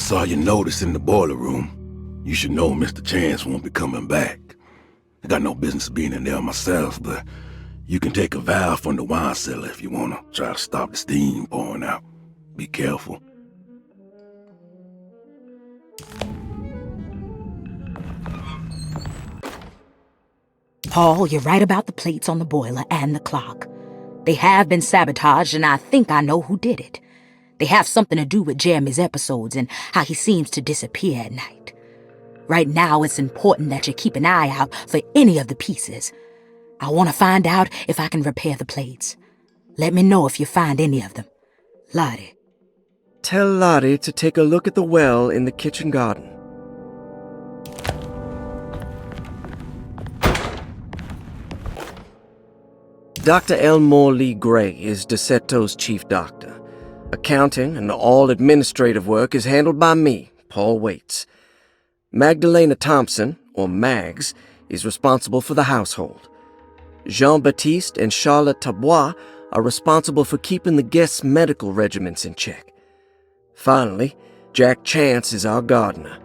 saw your notice in the boiler room. You should know Mr. Chance won't be coming back. I got no business being in there myself, but you can take a valve from the wine cellar if you want to try to stop the steam pouring out. Be careful. Paul, you're right about the plates on the boiler and the clock. They have been sabotaged, and I think I know who did it. They have something to do with Jeremy's episodes and how he seems to disappear at night. Right now, it's important that you keep an eye out for any of the pieces. I want to find out if I can repair the plates. Let me know if you find any of them. Lottie. Tell Lottie to take a look at the well in the kitchen garden. Dr. Elmore Lee Gray is Derceto's chief doctor. Accounting and all administrative work is handled by me, Paul Waits. Magdalena Thompson, or Mags, is responsible for the household. Jean-Baptiste and Charlotte Tabois are responsible for keeping the guests' medical regimens in check. Finally, Jack Chance is our gardener,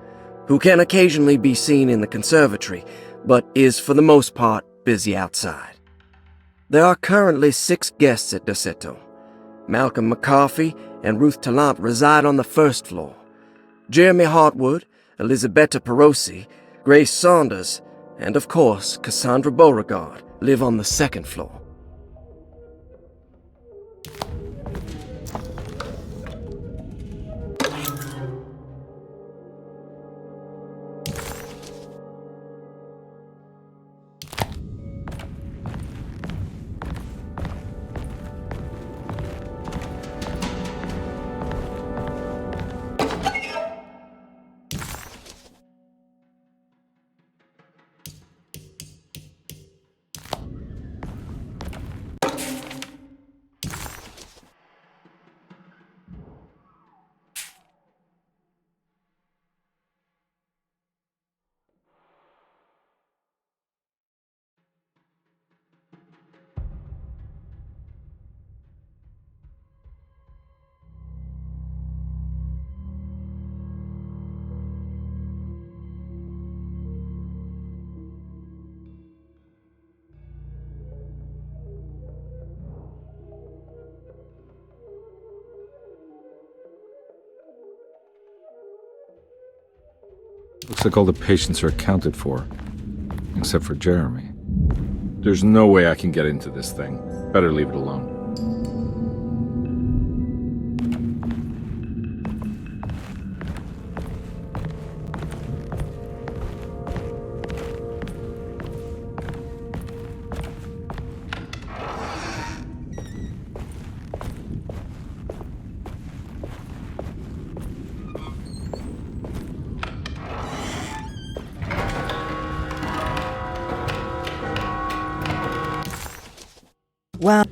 who can occasionally be seen in the conservatory, but is for the most part busy outside. There are currently 6 guests at Derceto. Malcolm McCarthy and Ruth Tallant reside on the first floor. Jeremy Hartwood, Elisabetta Perosi, Grace Saunders, and of course Cassandra Beauregard live on the second floor. Looks like all the patients are accounted for, except for Jeremy. There's no way I can get into this thing. Better leave it alone. Well...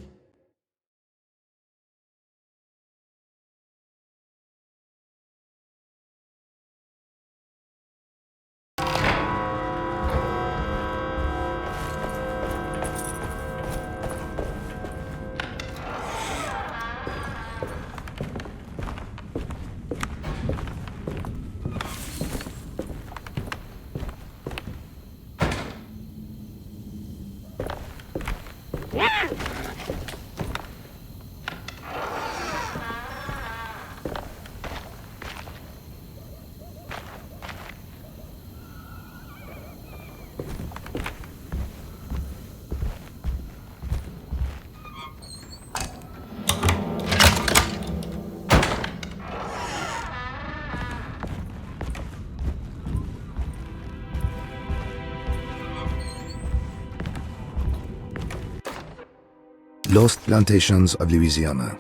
Lost Plantations of Louisiana,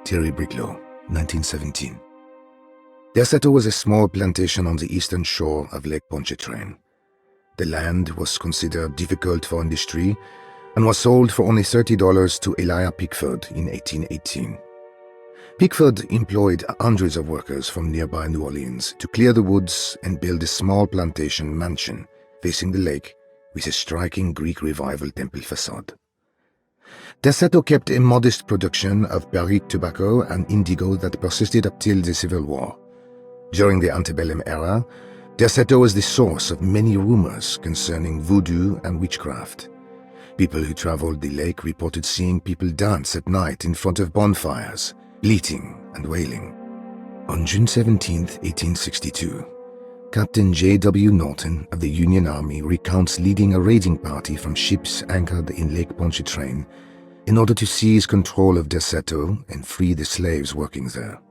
Thierry Briclot, 1917. Derceto was a small plantation on the eastern shore of Lake Pontchartrain. The land was considered difficult for industry and was sold for only $30 to Elijah Pickford in 1818. Pickford employed hundreds of workers from nearby New Orleans to clear the woods and build a small plantation mansion facing the lake with a striking Greek Revival temple facade. Derceto kept a modest production of barrique tobacco and indigo that persisted up till the Civil War. During the antebellum era, Derceto was the source of many rumors concerning voodoo and witchcraft. People who traveled the lake reported seeing people dance at night in front of bonfires, bleating and wailing. On June 17, 1862, Captain J.W. Norton of the Union Army recounts leading a raiding party from ships anchored in Lake Pontchartrain in order to seize control of Derceto and free the slaves working there.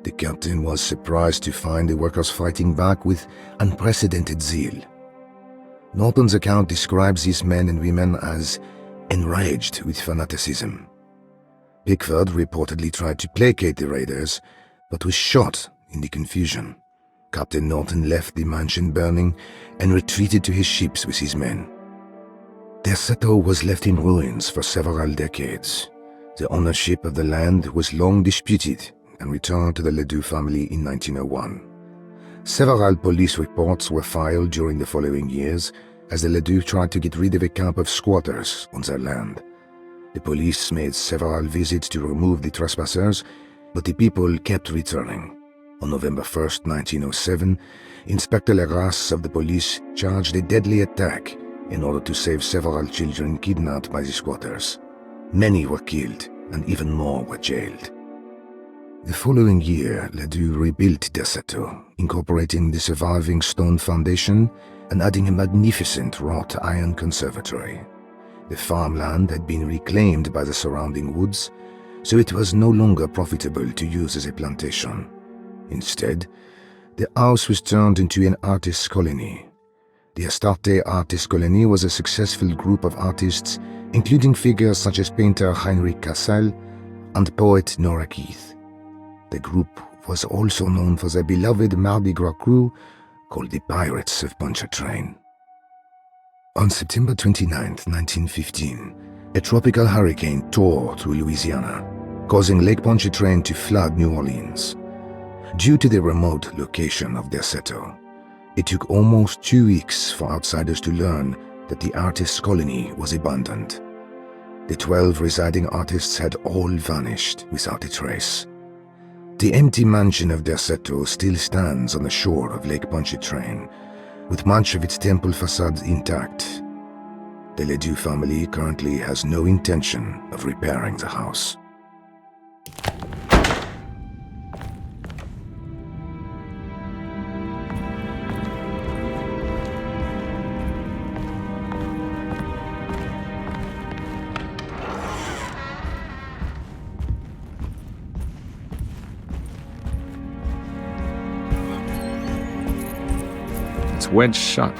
The captain was surprised to find the workers fighting back with unprecedented zeal. Norton's account describes these men and women as enraged with fanaticism. Pickford reportedly tried to placate the raiders, but was shot in the confusion. Captain Norton left the mansion burning and retreated to his ships with his men. Derceto was left in ruins for several decades. The ownership of the land was long disputed and returned to the Ledoux family in 1901. Several police reports were filed during the following years as the Ledoux tried to get rid of a camp of squatters on their land. The police made several visits to remove the trespassers, but the people kept returning. On November 1, 1907, Inspector Leras of the police charged a deadly attack in order to save several children kidnapped by the squatters. Many were killed and even more were jailed. The following year, Ledoux rebuilt Derceto, incorporating the surviving stone foundation and adding a magnificent wrought iron conservatory. The farmland had been reclaimed by the surrounding woods, so it was no longer profitable to use as a plantation. Instead, the house was turned into an artist's colony. The Astarte Artist Colony was a successful group of artists, including figures such as painter Heinrich Cassel and poet Nora Keith. The group was also known for their beloved Mardi Gras crew called the Pirates of Pontchartrain. On September 29, 1915, a tropical hurricane tore through Louisiana, causing Lake Pontchartrain to flood New Orleans. Due to the remote location of Derceto, it took almost 2 weeks for outsiders to learn that the artist's colony was abandoned. The 12 residing artists had all vanished without a trace. The empty mansion of Derceto still stands on the shore of Lake Pontchartrain, with much of its temple facade intact. The Ledoux family currently has no intention of repairing the house. It's wedged shut.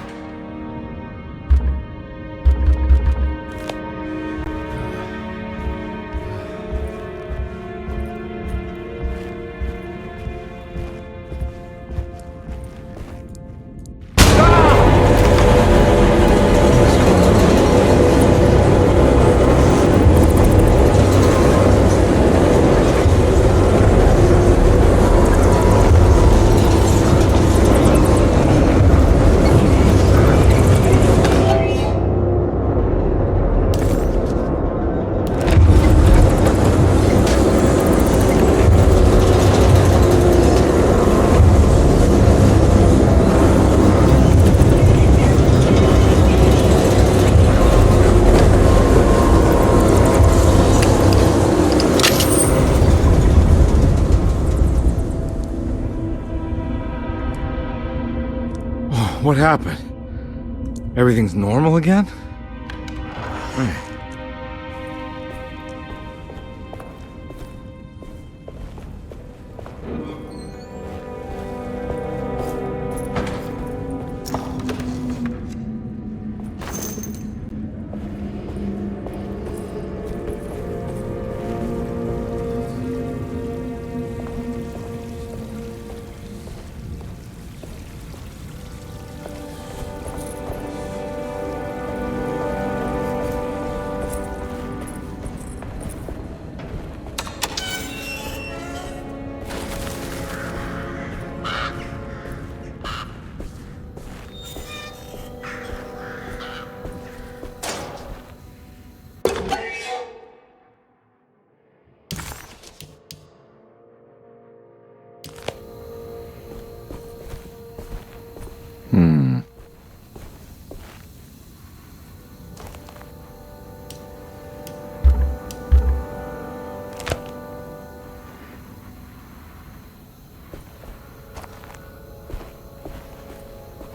What happened? Everything's normal again? Right.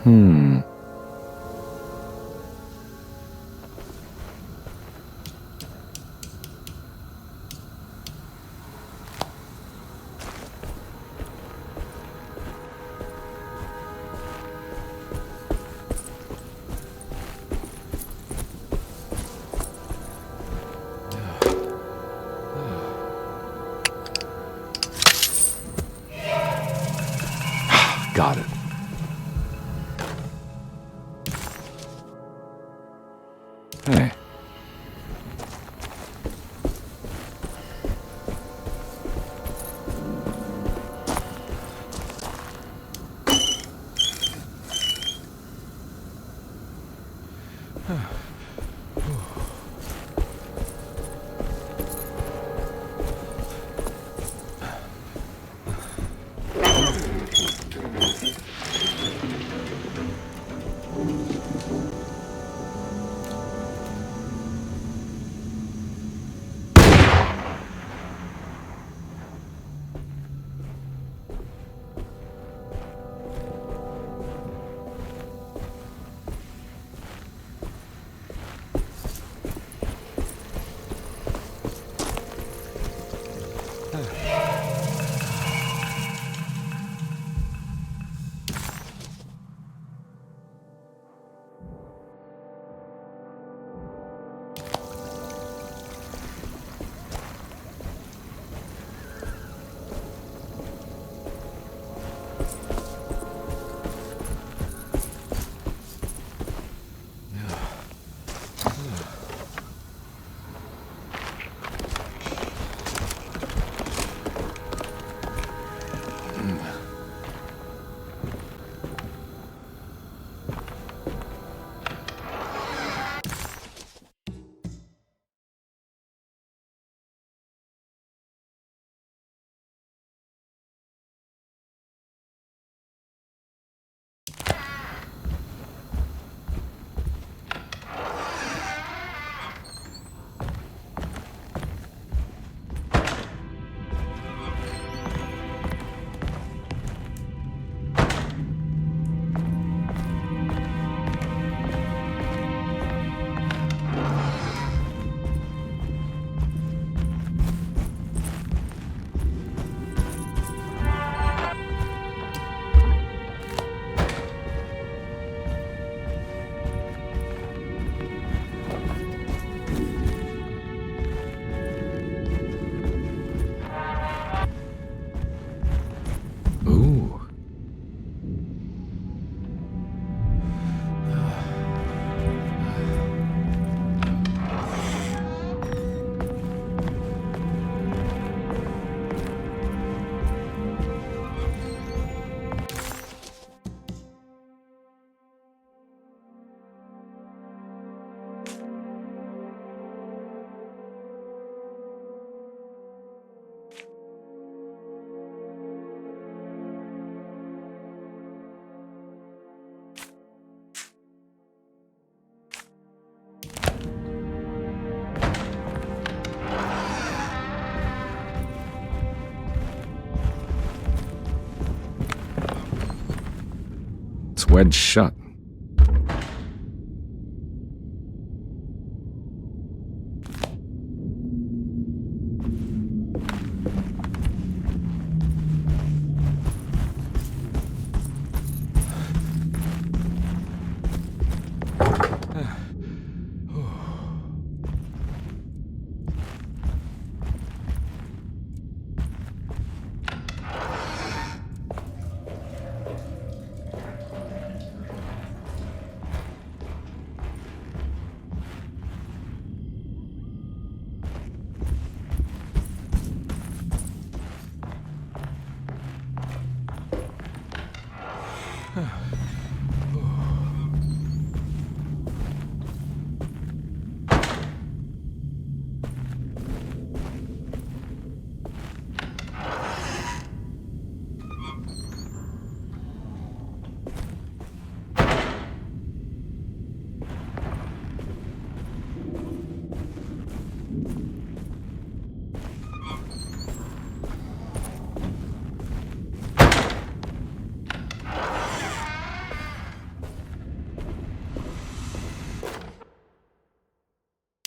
Got it. Hey. It's wedged shut.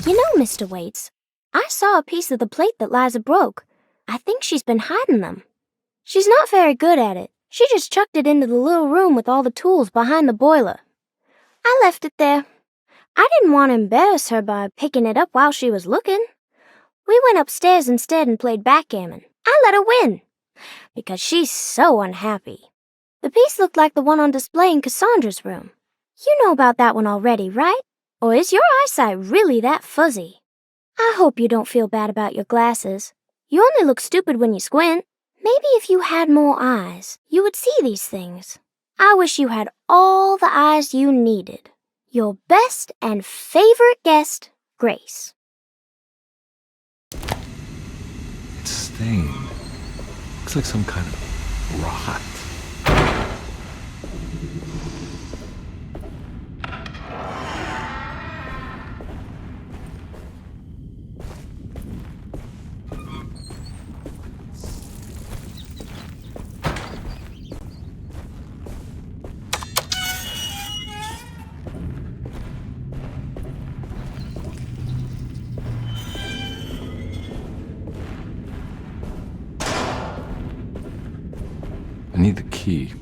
You know, Mr. Waits, I saw a piece of the plate that Liza broke. I think she's been hiding them. She's not very good at it. She just chucked it into the little room with all the tools behind the boiler. I left it there. I didn't want to embarrass her by picking it up while she was looking. We went upstairs instead and played backgammon. I let her win, because she's so unhappy. The piece looked like the one on display in Cassandra's room. You know about that one already, right? Or is your eyesight really that fuzzy? I hope you don't feel bad about your glasses. You only look stupid when you squint. Maybe if you had more eyes, you would see these things. I wish you had all the eyes you needed. Your best and favorite guest, Grace. It's stained. Looks like some kind of rot. I need the key.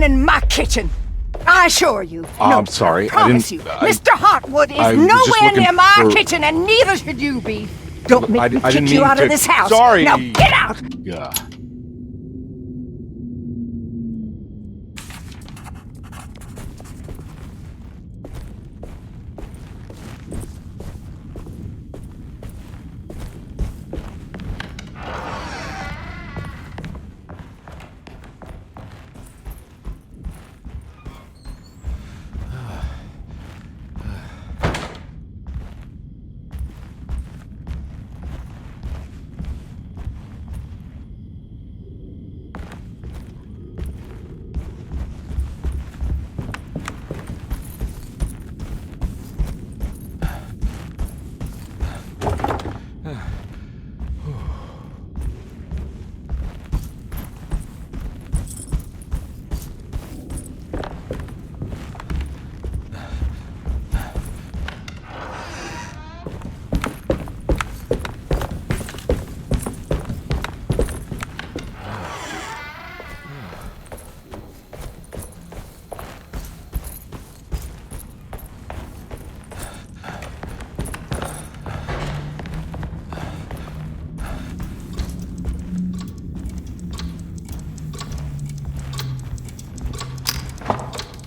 In my kitchen. I assure you. No, I'm sorry. I promise you. Mr. Hartwood is nowhere near my kitchen, and neither should you be. Don't make me kick you out of this house. Sorry. Now get out. Yeah.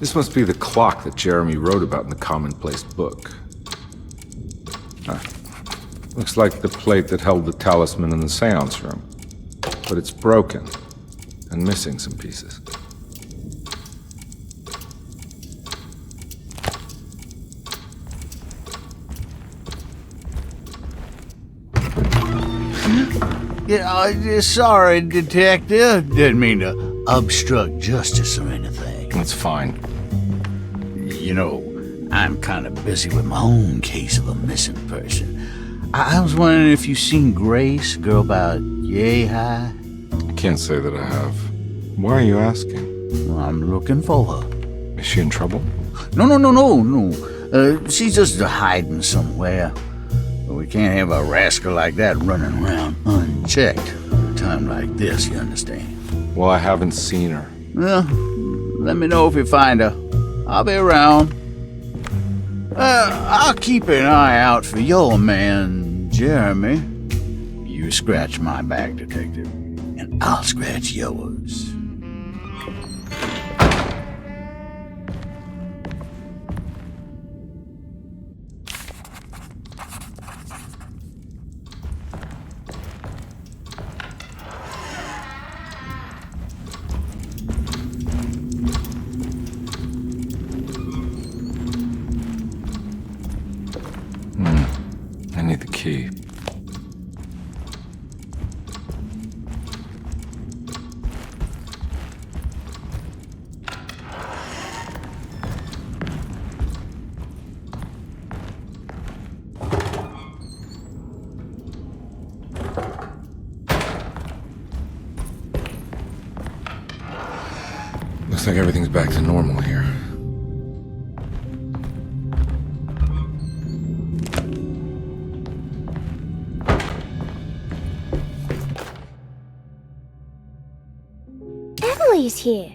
This must be the clock that Jeremy wrote about in the commonplace book. Looks like the plate that held the talisman in the seance room. But it's broken and missing some pieces. Yeah, sorry, Detective. Didn't mean to obstruct justice or anything. It's fine. You know, I'm kind of busy with my own case of a missing person. I was wondering if you've seen Grace, girl about yay high? I can't say that I have. Why are you asking? Well, I'm looking for her. Is she in trouble? No. She's just hiding somewhere. We can't have a rascal like that running around unchecked at a time like this, you understand? Well, I haven't seen her. Well, let me know if you find her. I'll be around. I'll keep an eye out for your man, Jeremy. You scratch my back, Detective. and I'll scratch yours. I need the key. Looks like everything's back to normal here. Emily's here.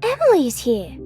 Emily's here.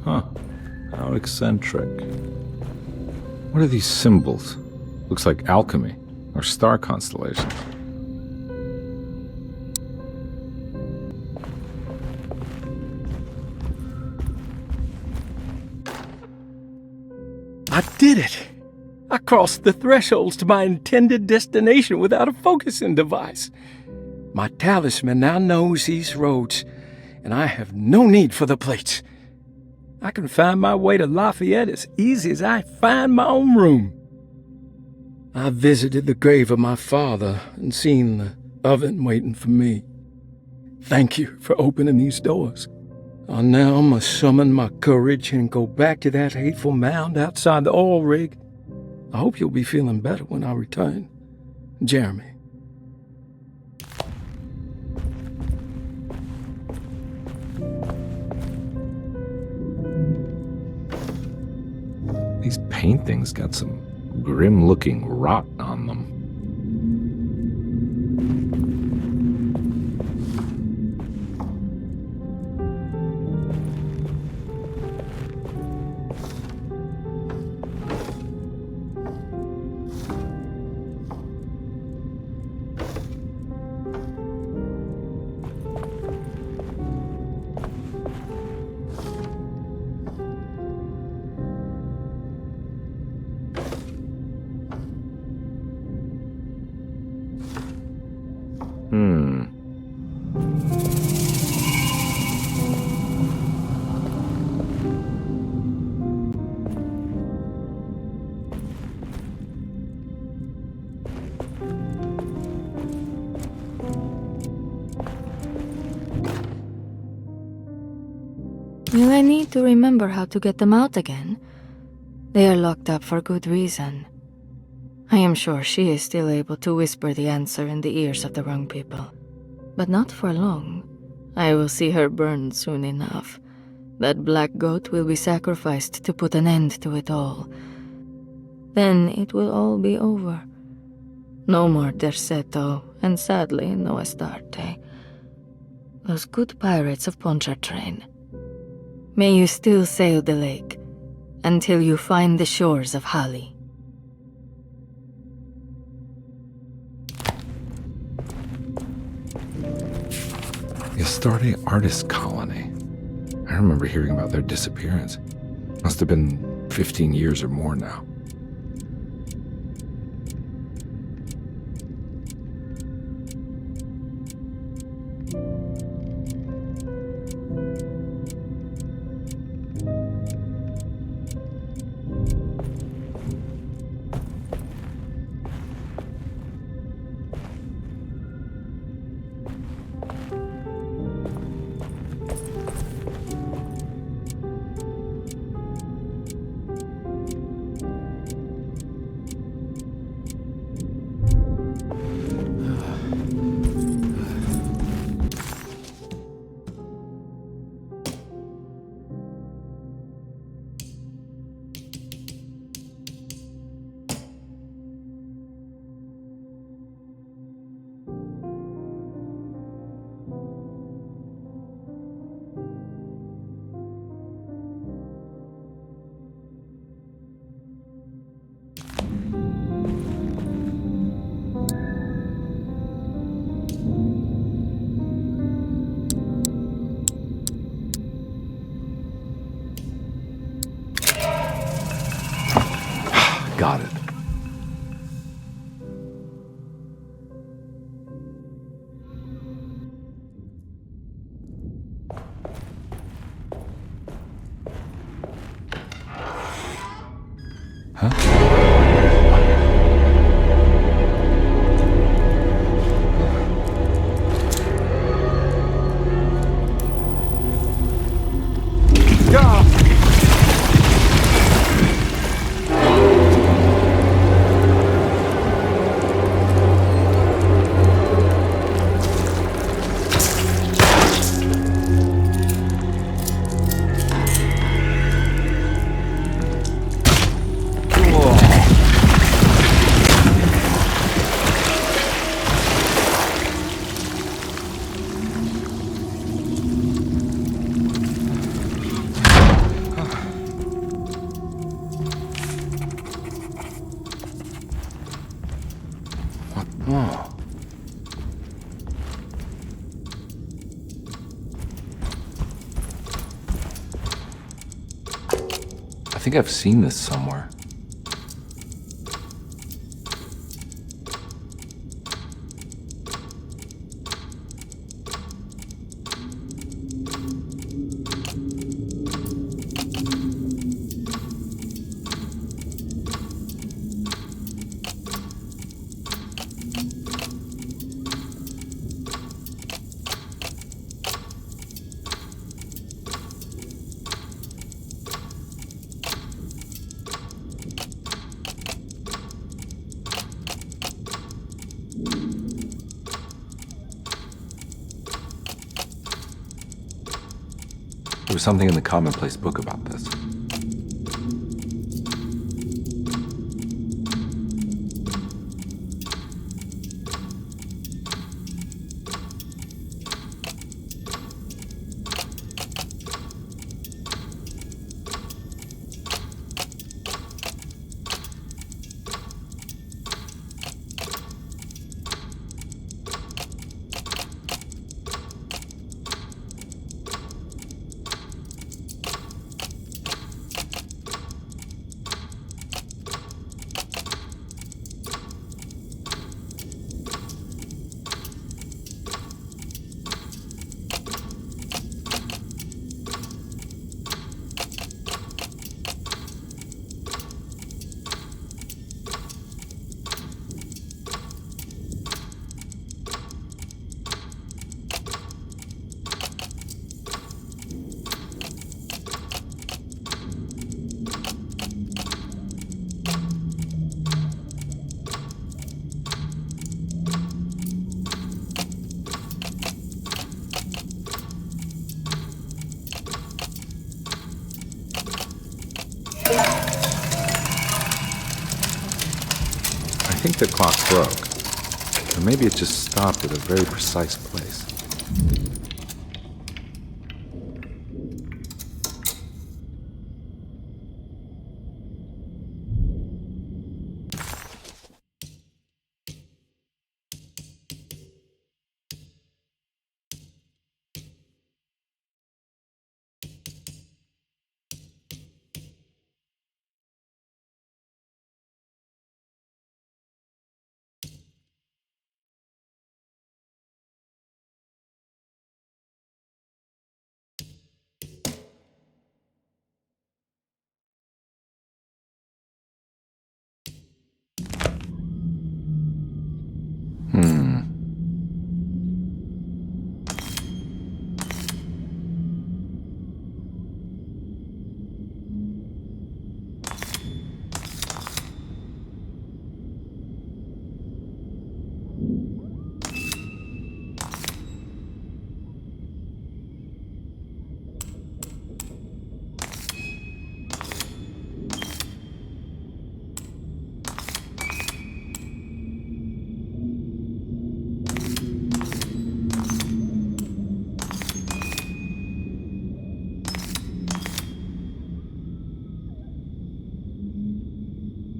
Huh. How eccentric. What are these symbols? Looks like alchemy or star constellations. I did it! I crossed the thresholds to my intended destination without a focusing device. My talisman now knows these roads, and I have no need for the plates. I can find my way to Lafayette as easy as I find my own room. I visited the grave of my father and seen the oven waiting for me. Thank you for opening these doors. I now must summon my courage and go back to that hateful mound outside the oil rig. I hope you'll be feeling better when I return. Jeremy. These paintings got some grim-looking rot on them. Will I need to remember how to get them out again? They are locked up for good reason. I am sure she is still able to whisper the answer in the ears of the wrong people. But not for long. I will see her burned soon enough. That black goat will be sacrificed to put an end to it all. Then it will all be over. No more Derceto, and sadly, no Astarte. Those good pirates of Pontchartrain. May you still sail the lake, until you find the shores of Hali. The Astarte Artist Colony. I remember hearing about their disappearance. Must have been 15 years or more now. What? Oh. I think I've seen this somewhere. There was something in the commonplace book about this. I think the clock broke, or maybe it just stopped at a very precise place.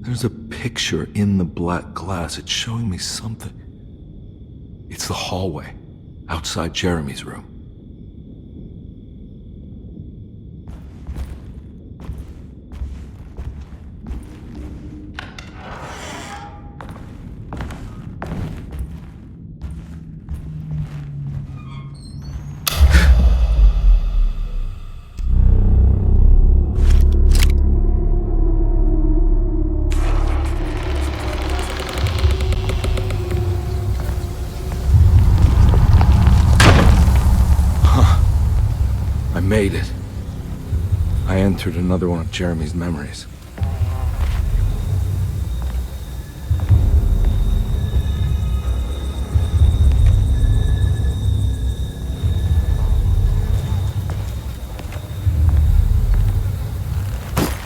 There's a picture in the black glass. It's showing me something. It's the hallway outside Jeremy's room. Made it. I entered another one of Jeremy's memories.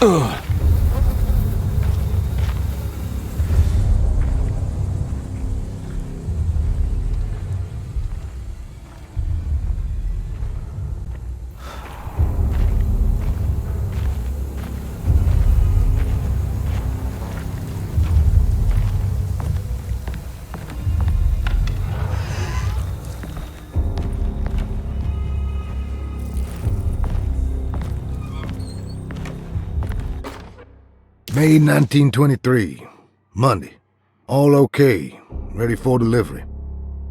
Ugh. May 1923. Monday. All okay. Ready for delivery.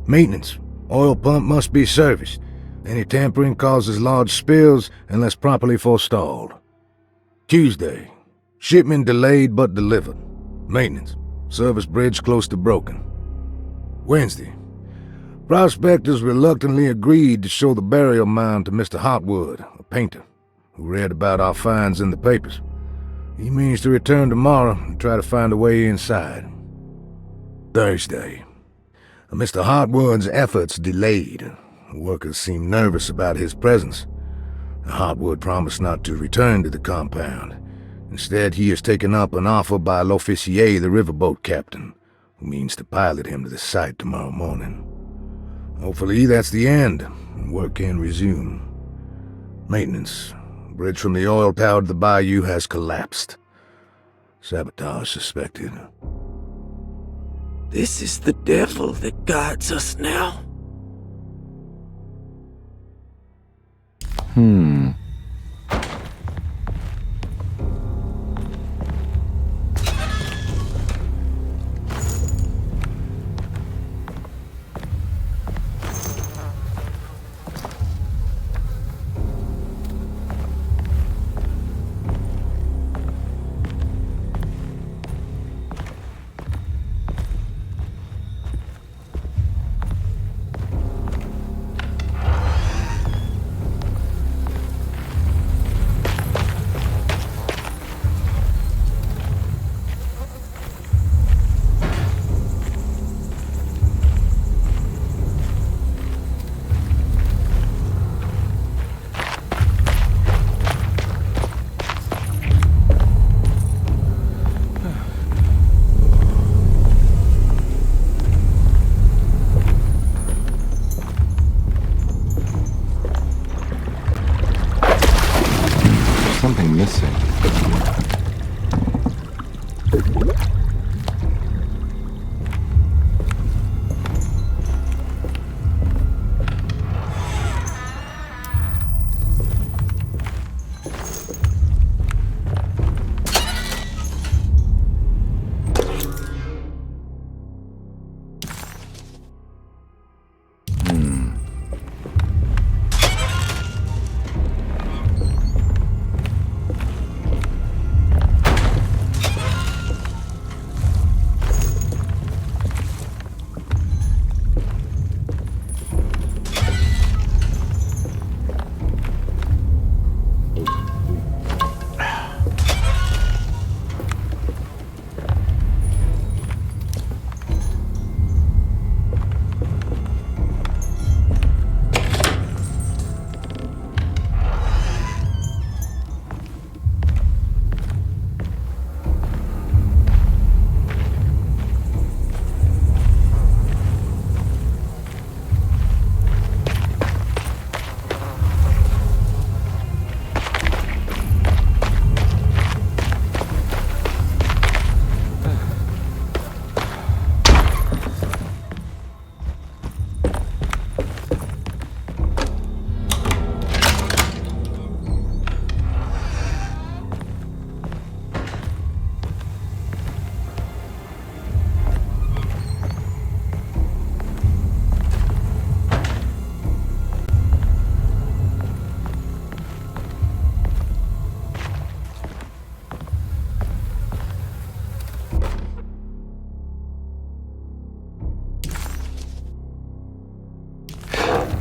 Maintenance. Oil pump must be serviced. Any tampering causes large spills unless properly forestalled. Tuesday. Shipment delayed but delivered. Maintenance. Service bridge close to broken. Wednesday. Prospectors reluctantly agreed to show the burial mound to Mr. Hartwood, a painter, who read about our finds in the papers. He means to return tomorrow and try to find a way inside. Thursday. Mr. Hartwood's efforts delayed. The workers seemed nervous about his presence. Hartwood promised not to return to the compound. Instead, he has taken up an offer by l'officier, the riverboat captain, who means to pilot him to the site tomorrow morning. Hopefully that's the end, and work can resume. Maintenance. Bridge from the oil tower to the bayou has collapsed. Sabotage suspected. This is the devil that guides us now. Something missing.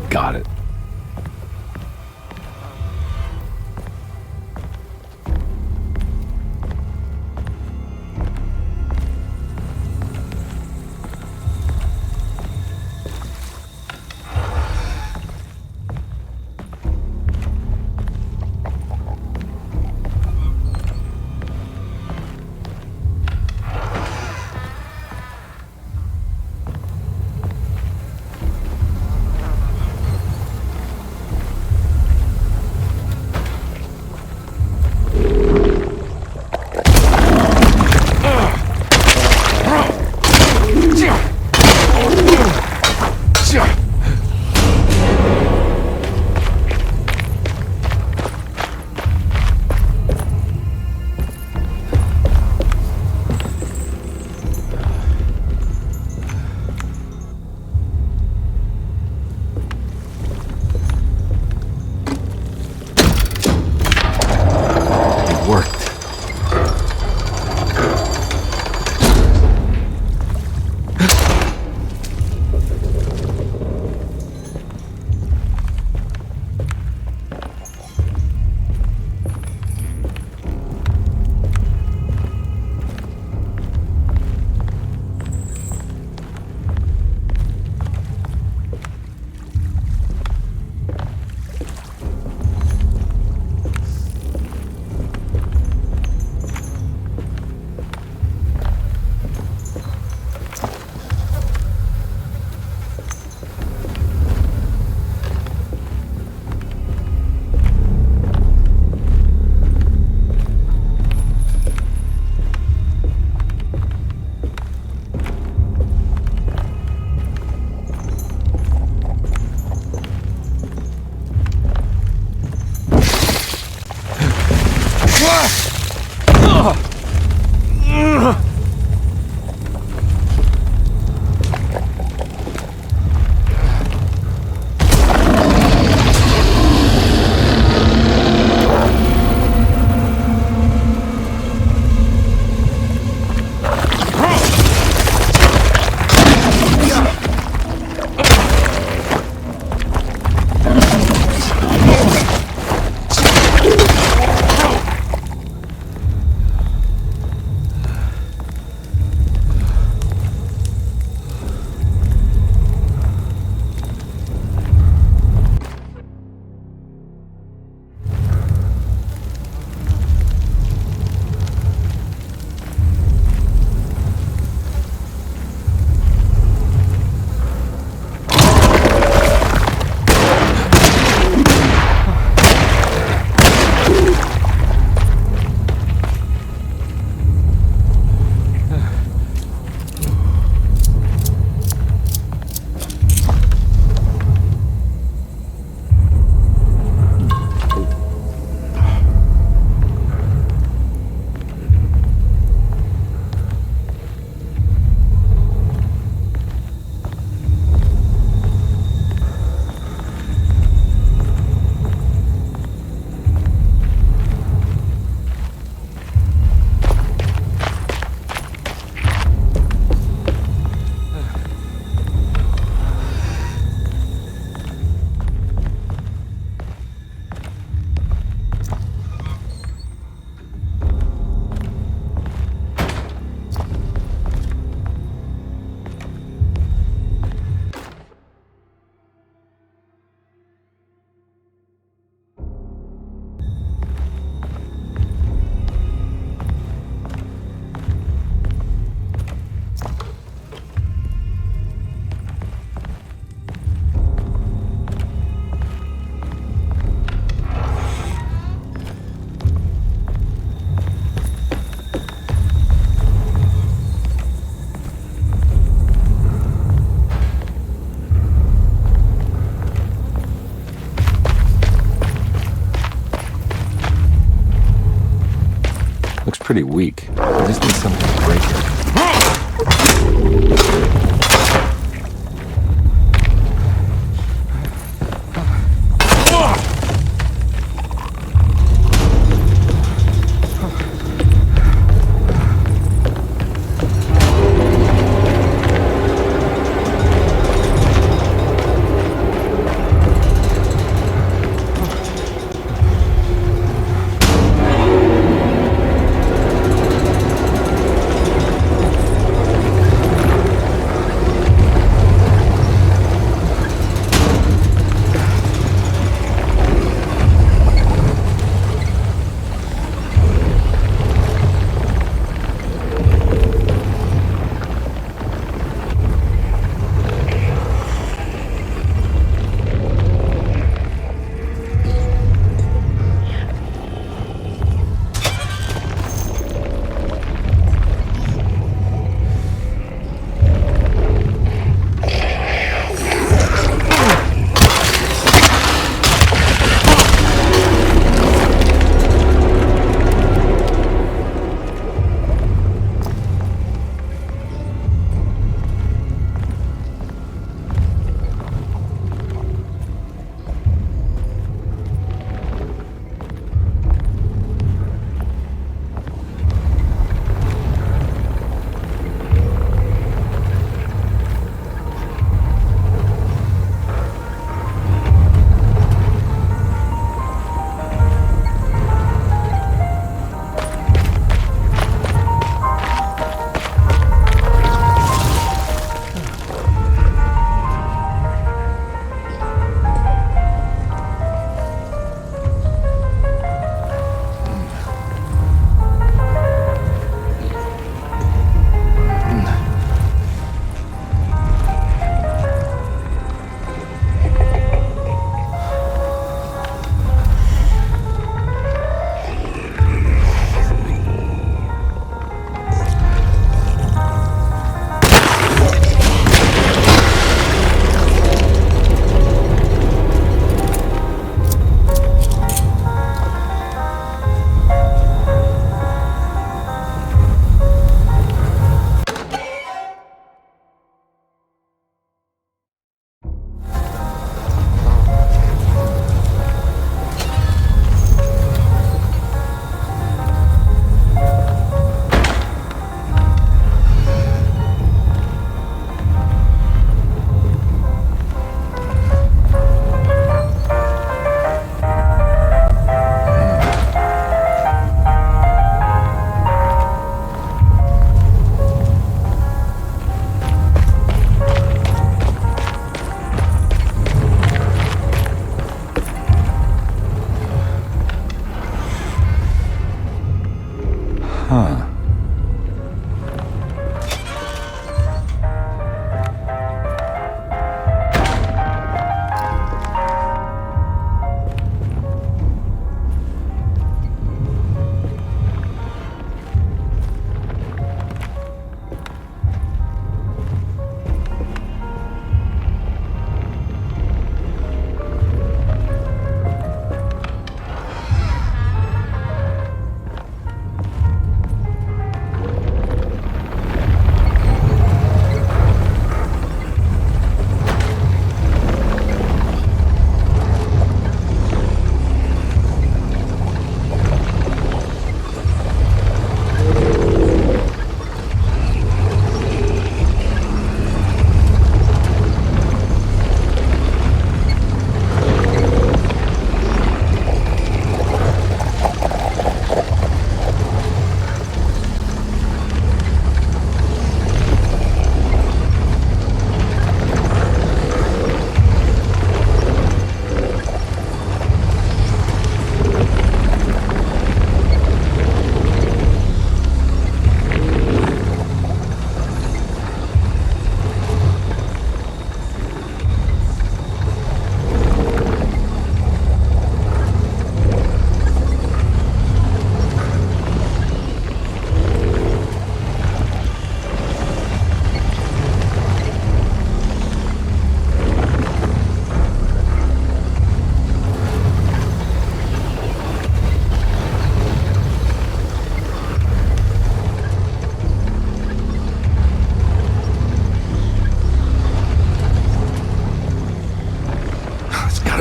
Got it. pretty weak. I just need something to break it.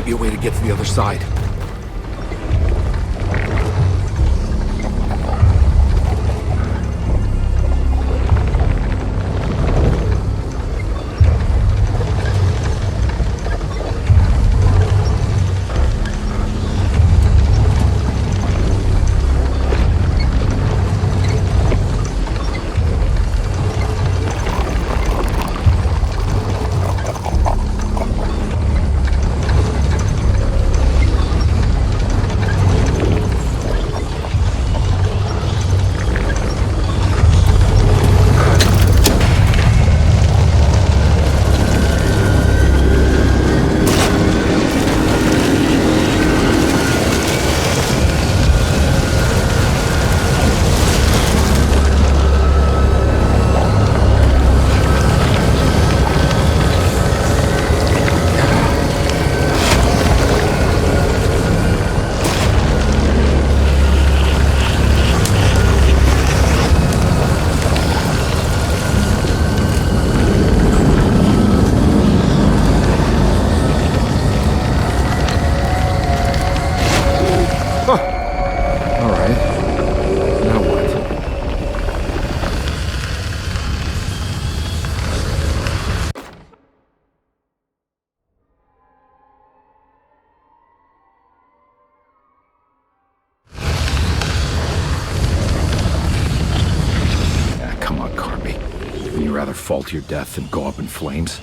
might be a way to get to the other side. Fall to your death and go up in flames?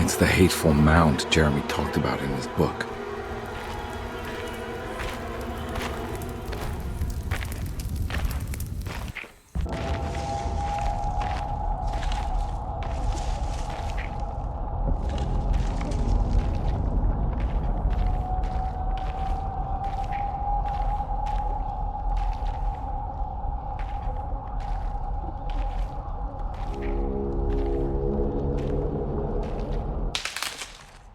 It's the hateful mound Jeremy talked about in his book.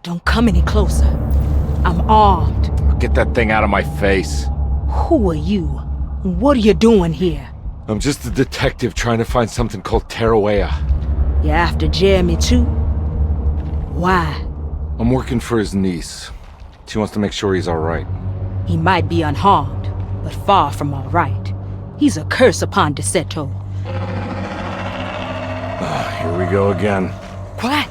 Don't come any closer. I'm armed. Get that thing out of my face. Who are you? What are you doing here? I'm just a detective trying to find something called Tarawea. You're after Jeremy too? Why? I'm working for his niece. She wants to make sure he's alright. He might be unharmed, but far from alright. He's a curse upon Derceto. Here we go again. What?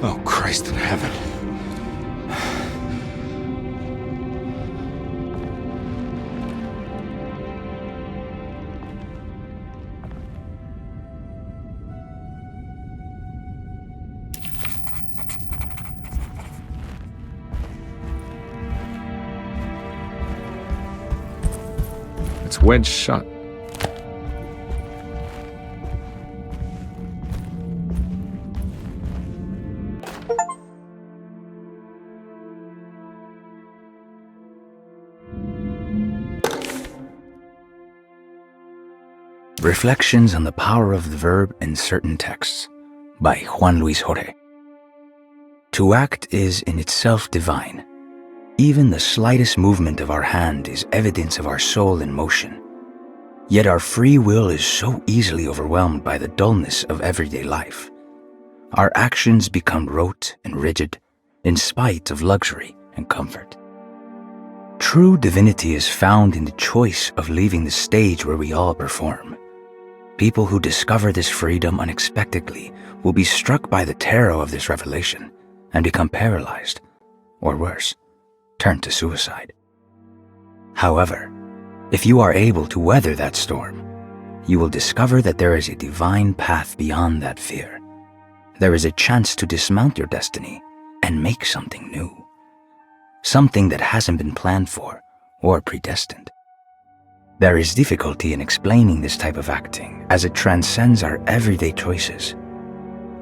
Oh, Christ in heaven. It's wedged shut. Reflections on the Power of the Verb in Certain Texts by Juan Luis Jorge. To act is in itself divine. Even the slightest movement of our hand is evidence of our soul in motion. Yet our free will is so easily overwhelmed by the dullness of everyday life. Our actions become rote and rigid in spite of luxury and comfort. True divinity is found in the choice of leaving the stage where we all perform. People who discover this freedom unexpectedly will be struck by the terror of this revelation and become paralyzed, or worse, turn to suicide. However, if you are able to weather that storm, you will discover that there is a divine path beyond that fear. There is a chance to dismount your destiny and make something new. Something that hasn't been planned for or predestined. There is difficulty in explaining this type of acting as it transcends our everyday choices.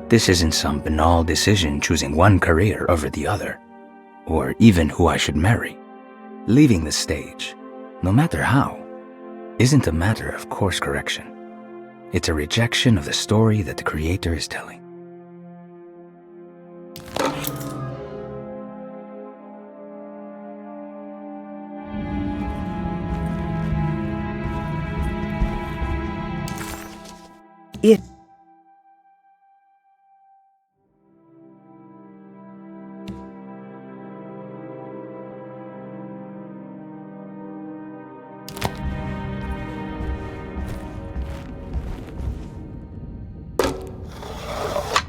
This isn't some banal decision choosing one career over the other, or even who I should marry. Leaving the stage, no matter how, isn't a matter of course correction. It's a rejection of the story that the Creator is telling.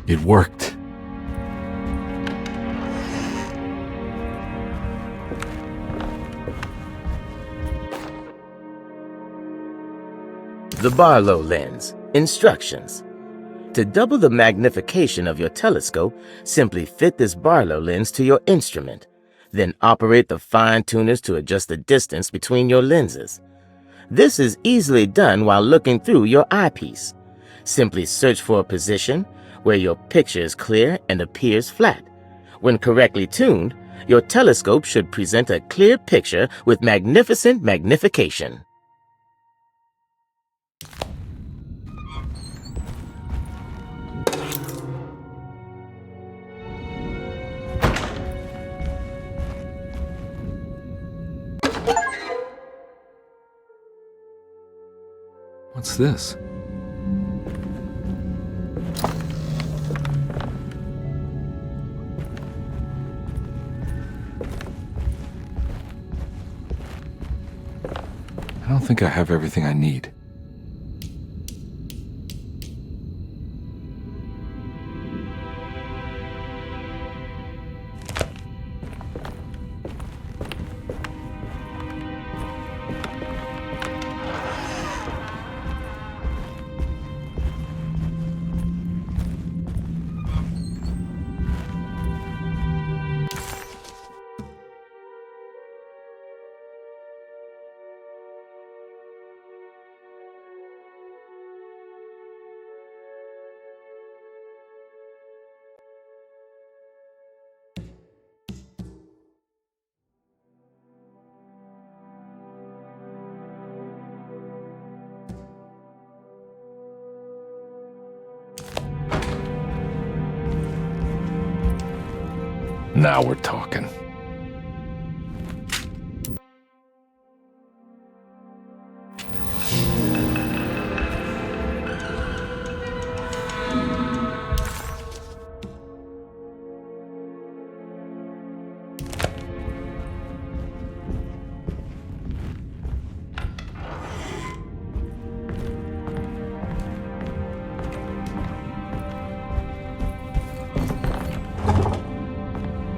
It worked. The Barlow lens. Instructions. To double the magnification of your telescope, simply fit this Barlow lens to your instrument. Then operate the fine tuners to adjust the distance between your lenses. This is easily done while looking through your eyepiece. Simply search for a position where your picture is clear and appears flat. When correctly tuned, your telescope should present a clear picture with magnificent magnification. What's this? I don't think I have everything I need. Now we're talking.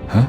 Huh?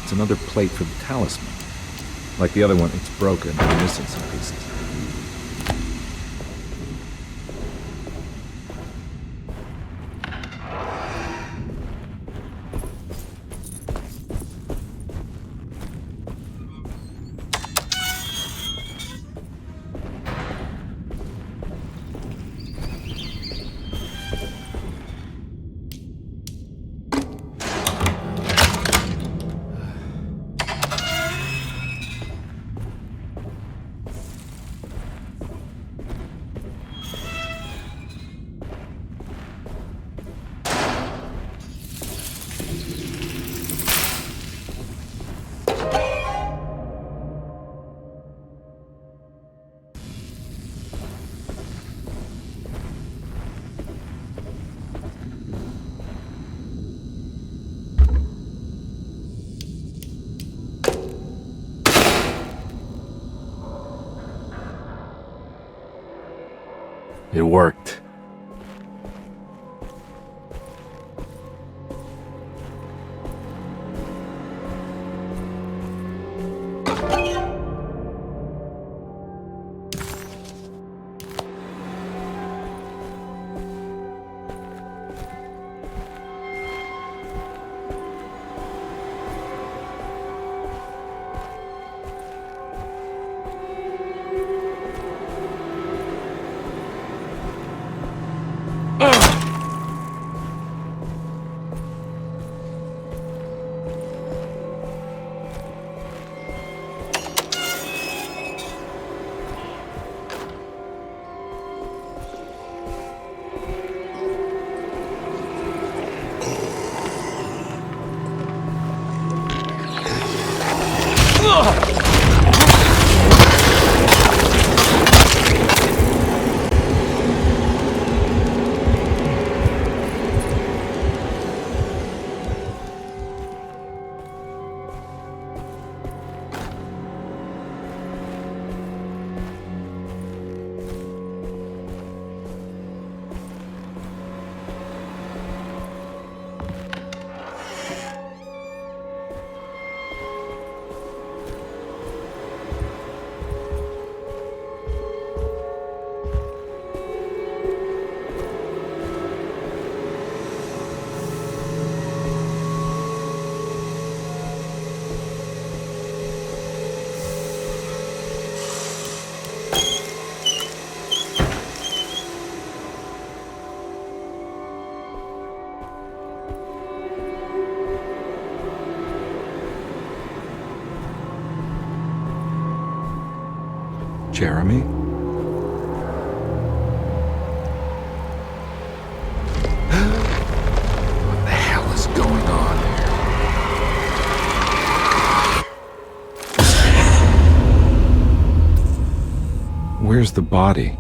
It's another plate for the talisman. Like the other one, it's broken and missing some pieces. It worked. Jeremy? What the hell is going on here? Where's the body?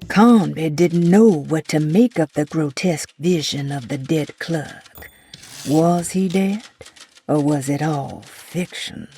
Carnby didn't know what to make of the grotesque vision of the dead clerk. Was he dead, or was it all fiction?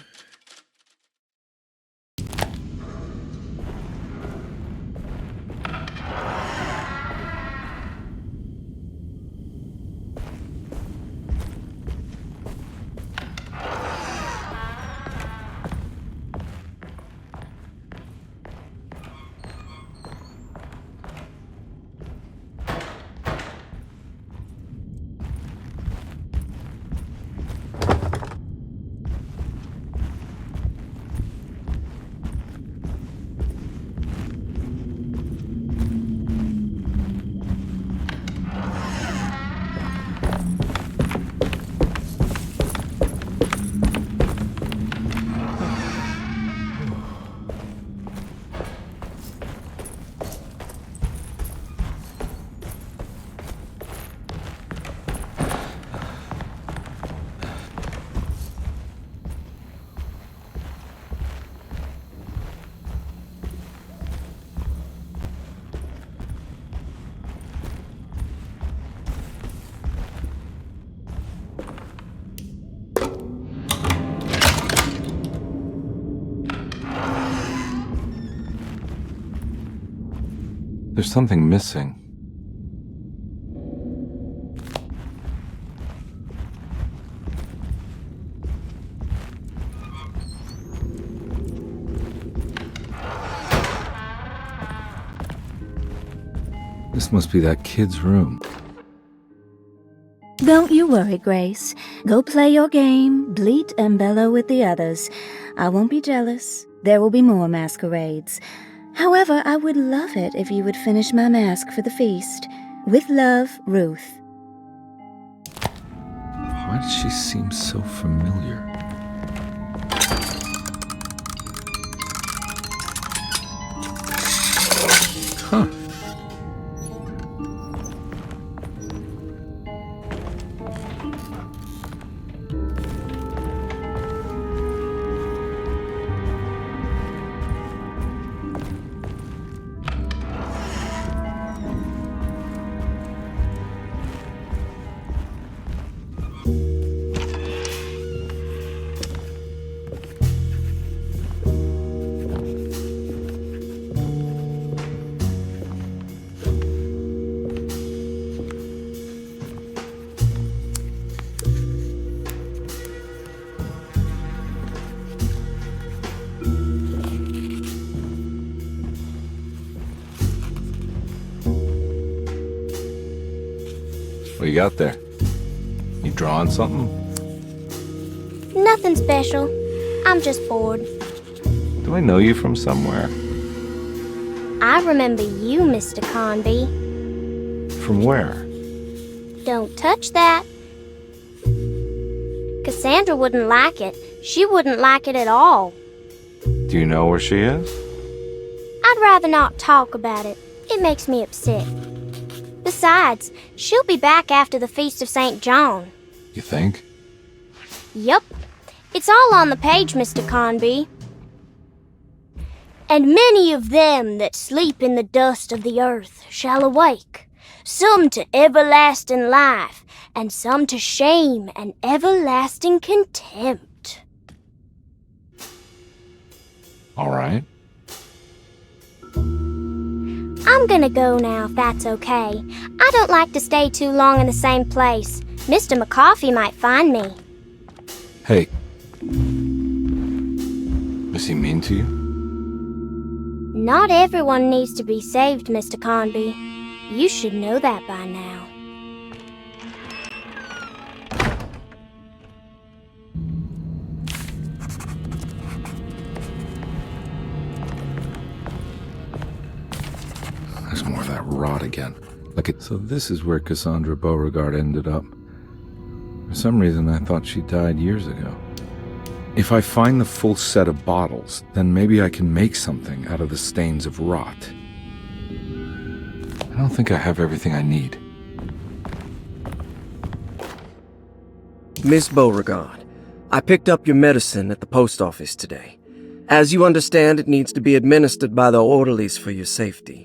There's something missing. This must be that kid's room. Don't you worry, Grace. Go play your game, bleat and bellow with the others. I won't be jealous. There will be more masquerades. However, I would love it if you would finish my mask for the feast. With love, Ruth. Why does she seem so familiar? Huh. What you got there? You drawing something? Nothing special. I'm just bored. Do I know you from somewhere? I remember you, Mr. Carnby. From where? Don't touch that. Cassandra wouldn't like it. She wouldn't like it at all. Do you know where she is? I'd rather not talk about it. It makes me upset. Besides, she'll be back after the Feast of St. John. You think? Yup. It's all on the page, Mr. Carnby. And many of them that sleep in the dust of the earth shall awake, some to everlasting life, and some to shame and everlasting contempt. All right. I'm gonna go now, if that's okay. I don't like to stay too long in the same place. Mr. McCoffey might find me. Hey. Is he mean to you? Not everyone needs to be saved, Mr. Carnby. You should know that by now. There's more of that rot again. So this is where Cassandra Beauregard ended up. For some reason, I thought she died years ago. If I find the full set of bottles, then maybe I can make something out of the stains of rot. I don't think I have everything I need. Miss Beauregard, I picked up your medicine at the post office today. As you understand, it needs to be administered by the orderlies for your safety.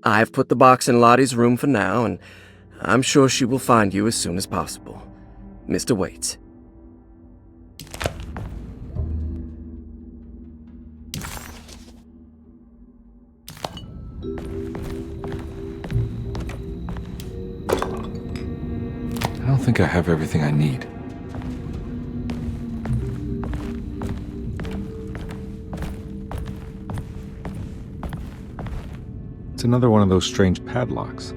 I've put the box in Lottie's room for now, and I'm sure she will find you as soon as possible. Mr. Waits. I don't think I have everything I need. It's another one of those strange padlocks.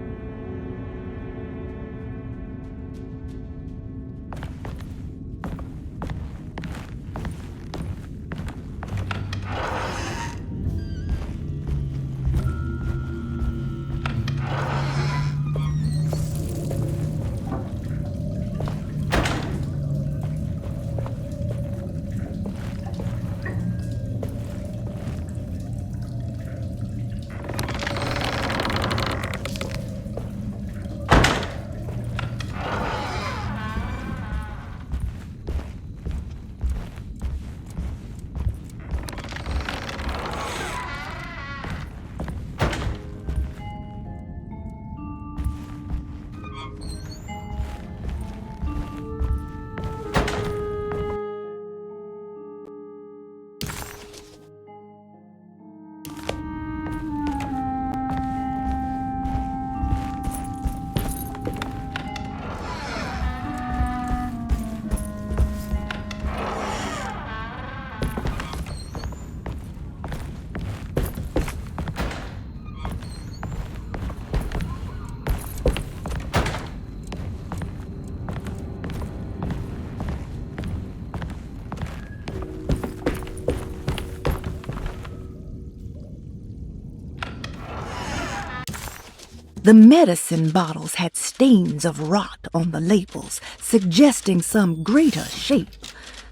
The medicine bottles had stains of rot on the labels, suggesting some greater shape.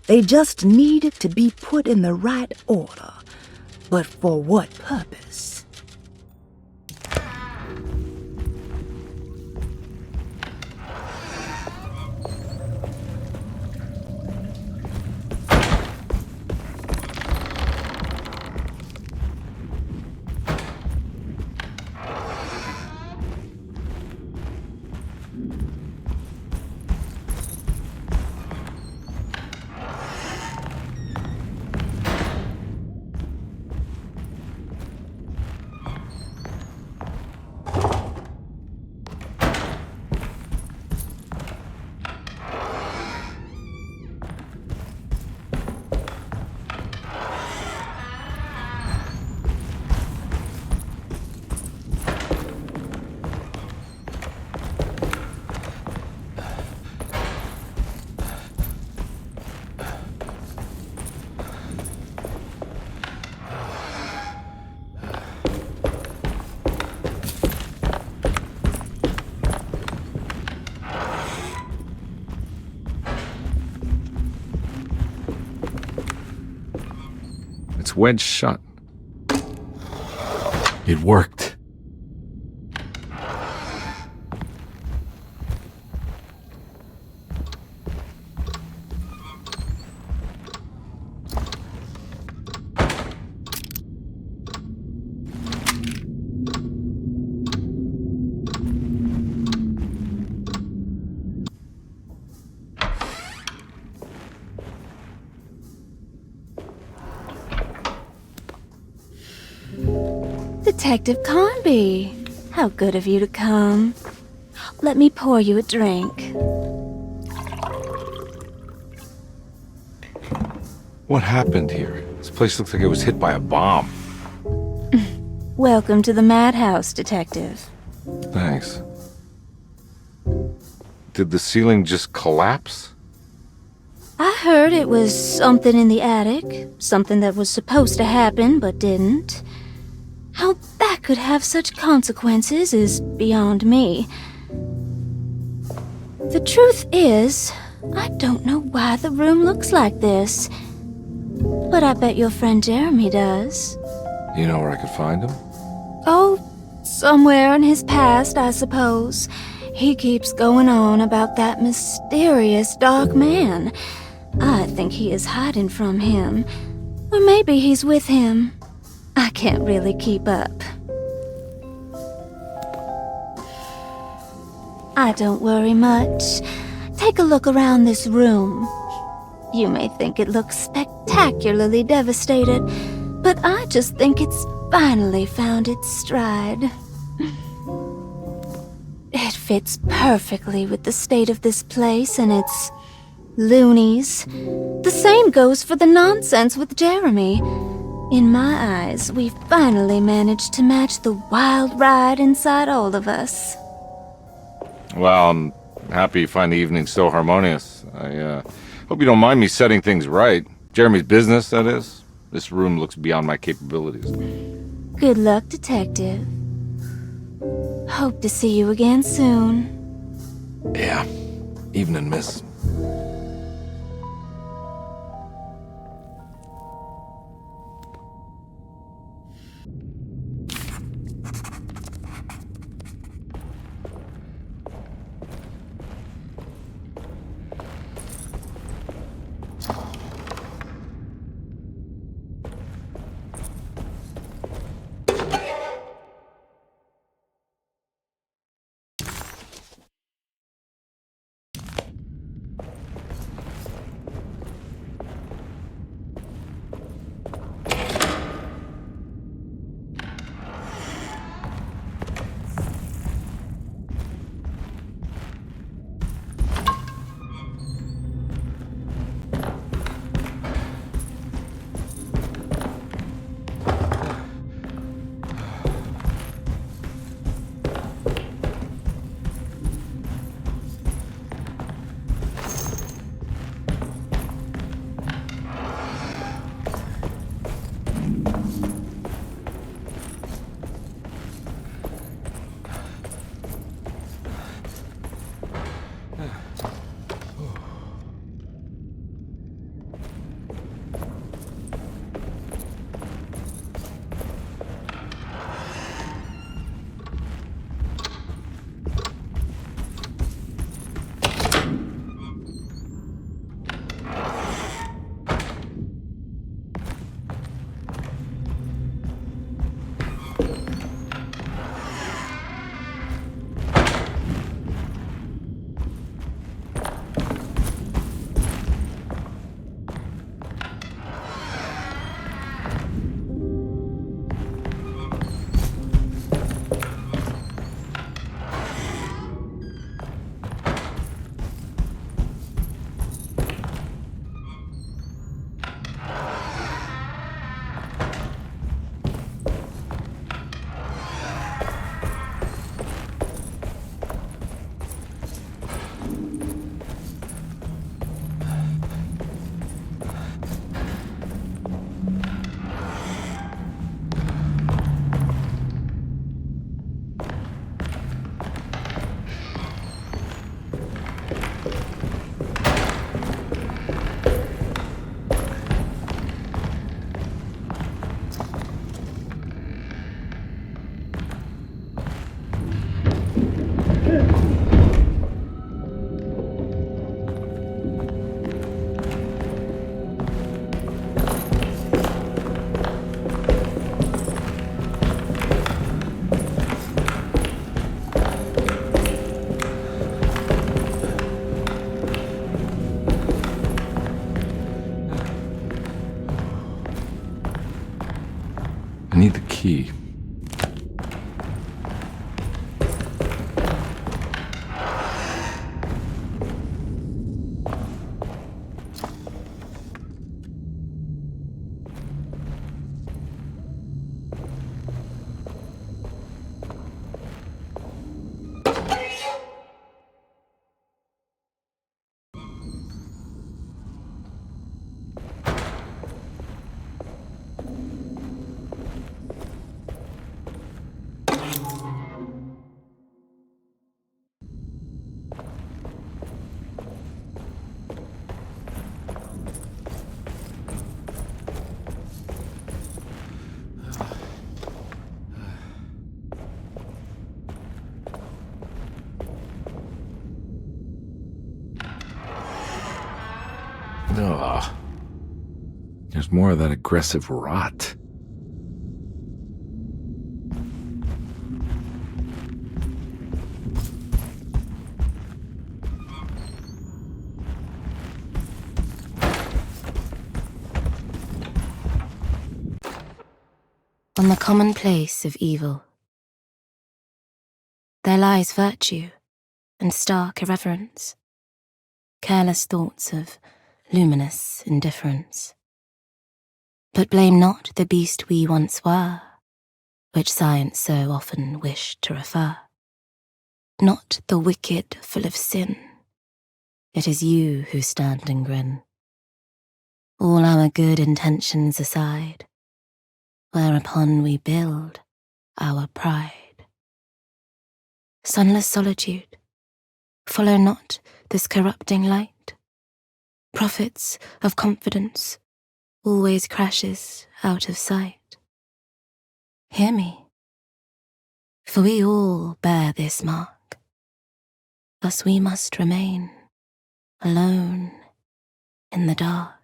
They just needed to be put in the right order. But for what purpose? It's wedged shut. It worked. Detective Carnby, how good of you to come. Let me pour you a drink. What happened here? This place looks like it was hit by a bomb. Welcome to the madhouse, Detective. Thanks. Did the ceiling just collapse? I heard it was something in the attic, something that was supposed to happen but didn't. How that could have such consequences is beyond me. The truth is, I don't know why the room looks like this. But I bet your friend Jeremy does. You know where I could find him? Oh, somewhere in his past, I suppose. He keeps going on about that mysterious dark man. I think he is hiding from him. Or maybe he's with him. I can't really keep up. I don't worry much. Take a look around this room. You may think it looks spectacularly devastated, but I just think it's finally found its stride. It fits perfectly with the state of this place and its loonies. The same goes for the nonsense with Jeremy. In my eyes, we finally managed to match the wild ride inside all of us. Well, I'm happy you find the evening so harmonious. I hope you don't mind me setting things right. Jeremy's business, that is. This room looks beyond my capabilities. Good luck, Detective. Hope to see you again soon. Yeah. Evening, miss. I need the key. Ugh. There's more of that aggressive rot. On the commonplace of evil, there lies virtue and stark irreverence, careless thoughts of luminous indifference. But blame not the beast we once were, which science so often wished to refer. Not the wicked full of sin, it is you who stand and grin. All our good intentions aside, whereupon we build our pride. Sunless solitude, follow not this corrupting light. Prophets of confidence always crashes out of sight. Hear me, for we all bear this mark. Thus we must remain alone in the dark.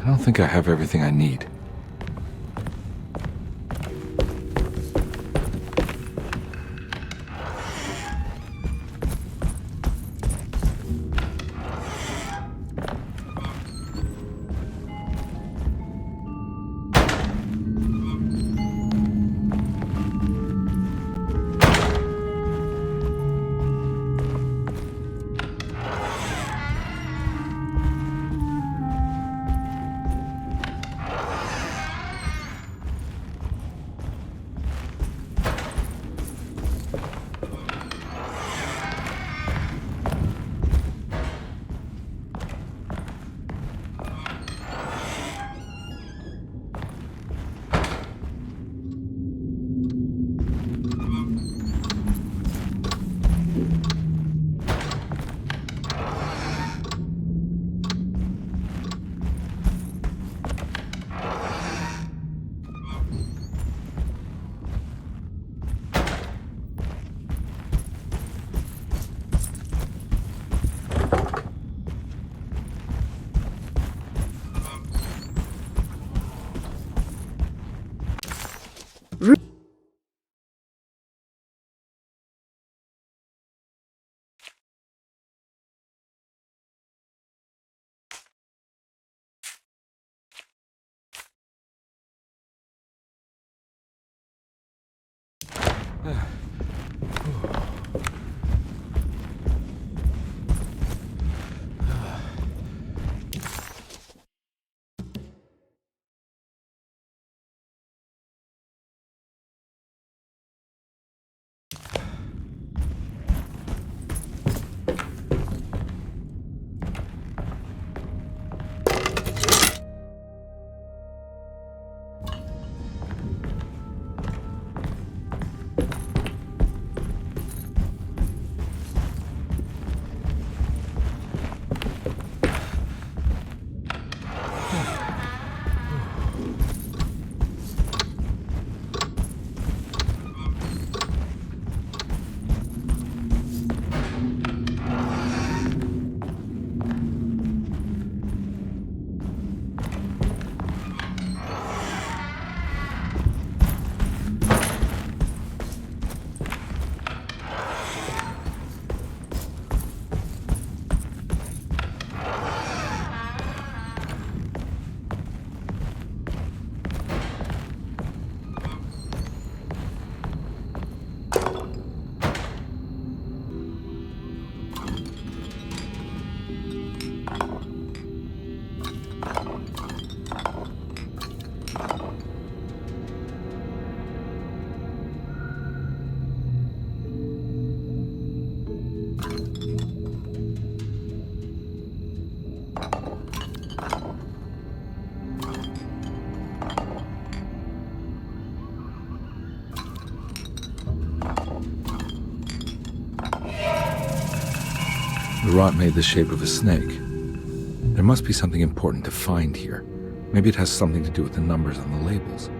I don't think I have everything I need. The rot made the shape of a snake. There must be something important to find here. Maybe it has something to do with the numbers on the labels.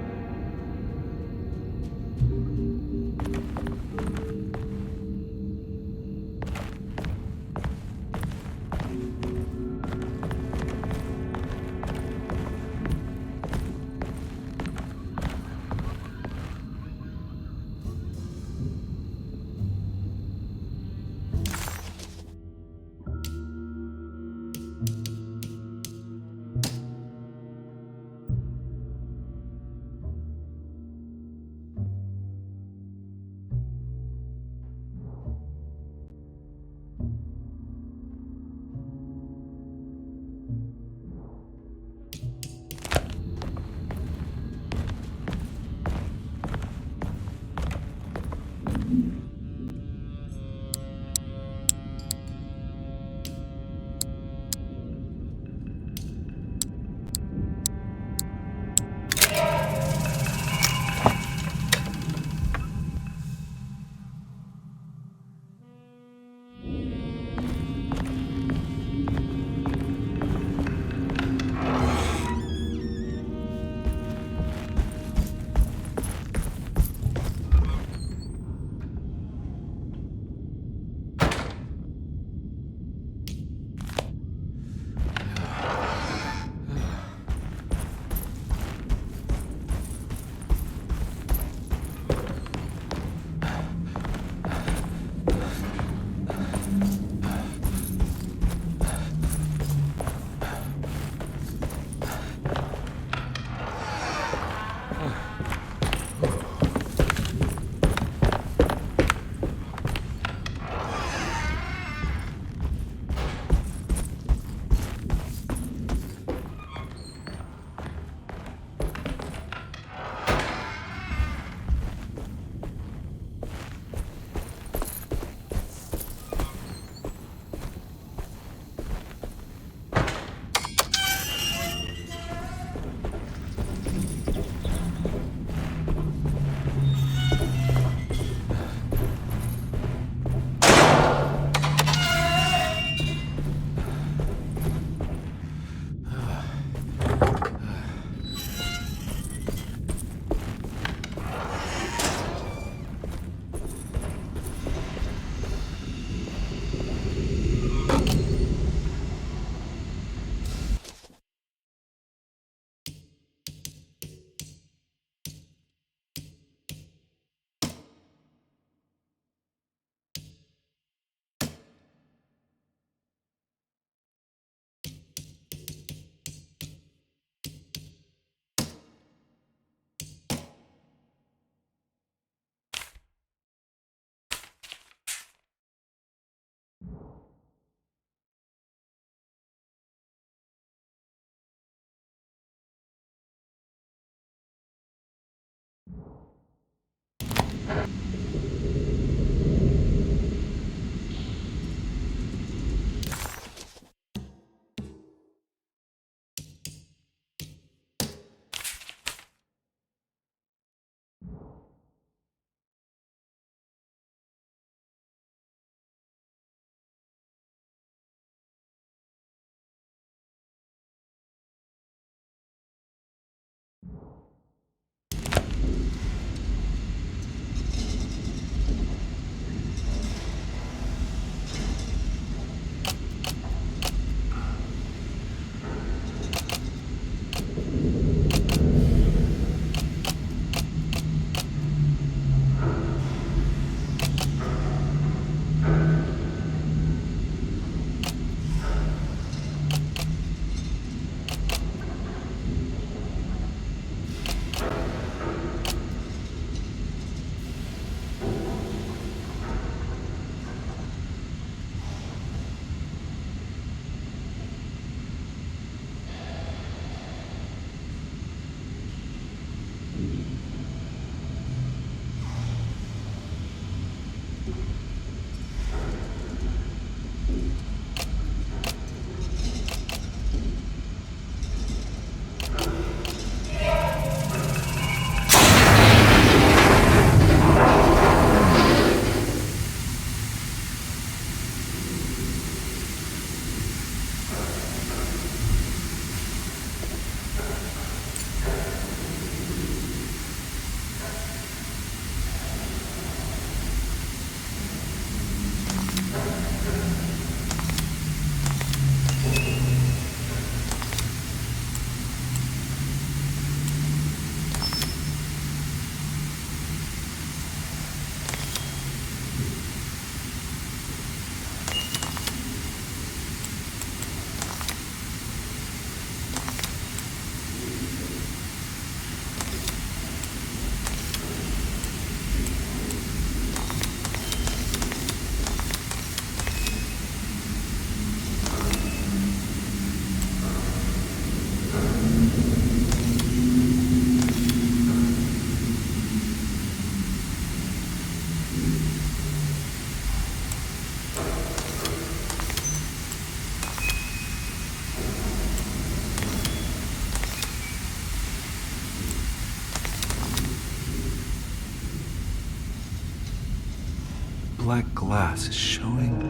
Black glass is showing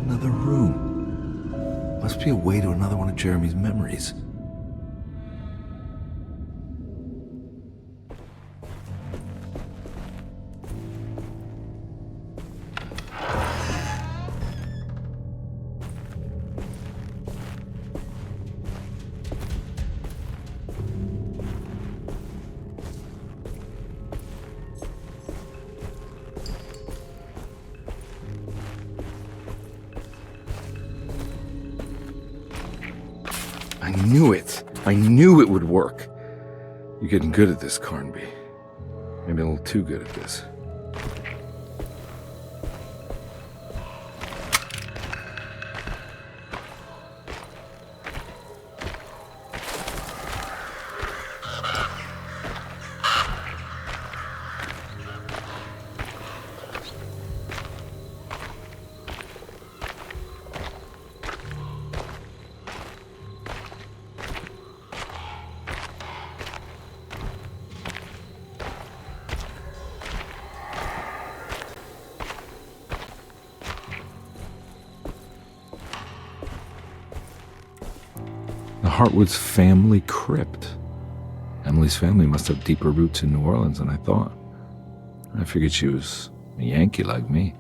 another room. Must be a way to another one of Jeremy's memories. I knew it would work. You're getting good at this, Carnby. Maybe a little too good at this. Hartwood's family crypt. Emily's family must have deeper roots in New Orleans than I thought. I figured she was a Yankee like me.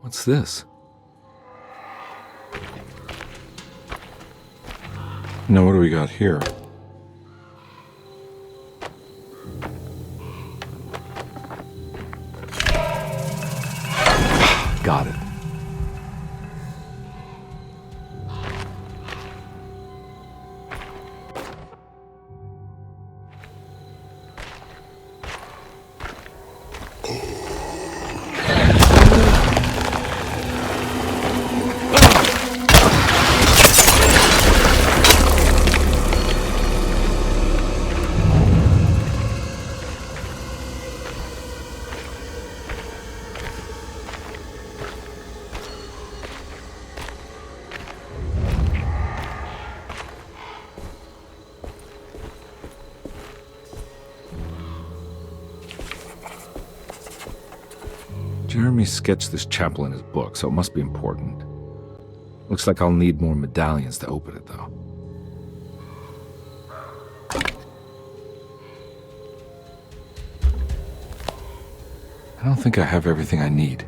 What's this? Now what do we got here? Got it. Jeremy sketched this chapel in his book, so it must be important. Looks like I'll need more medallions to open it, though. I don't think I have everything I need.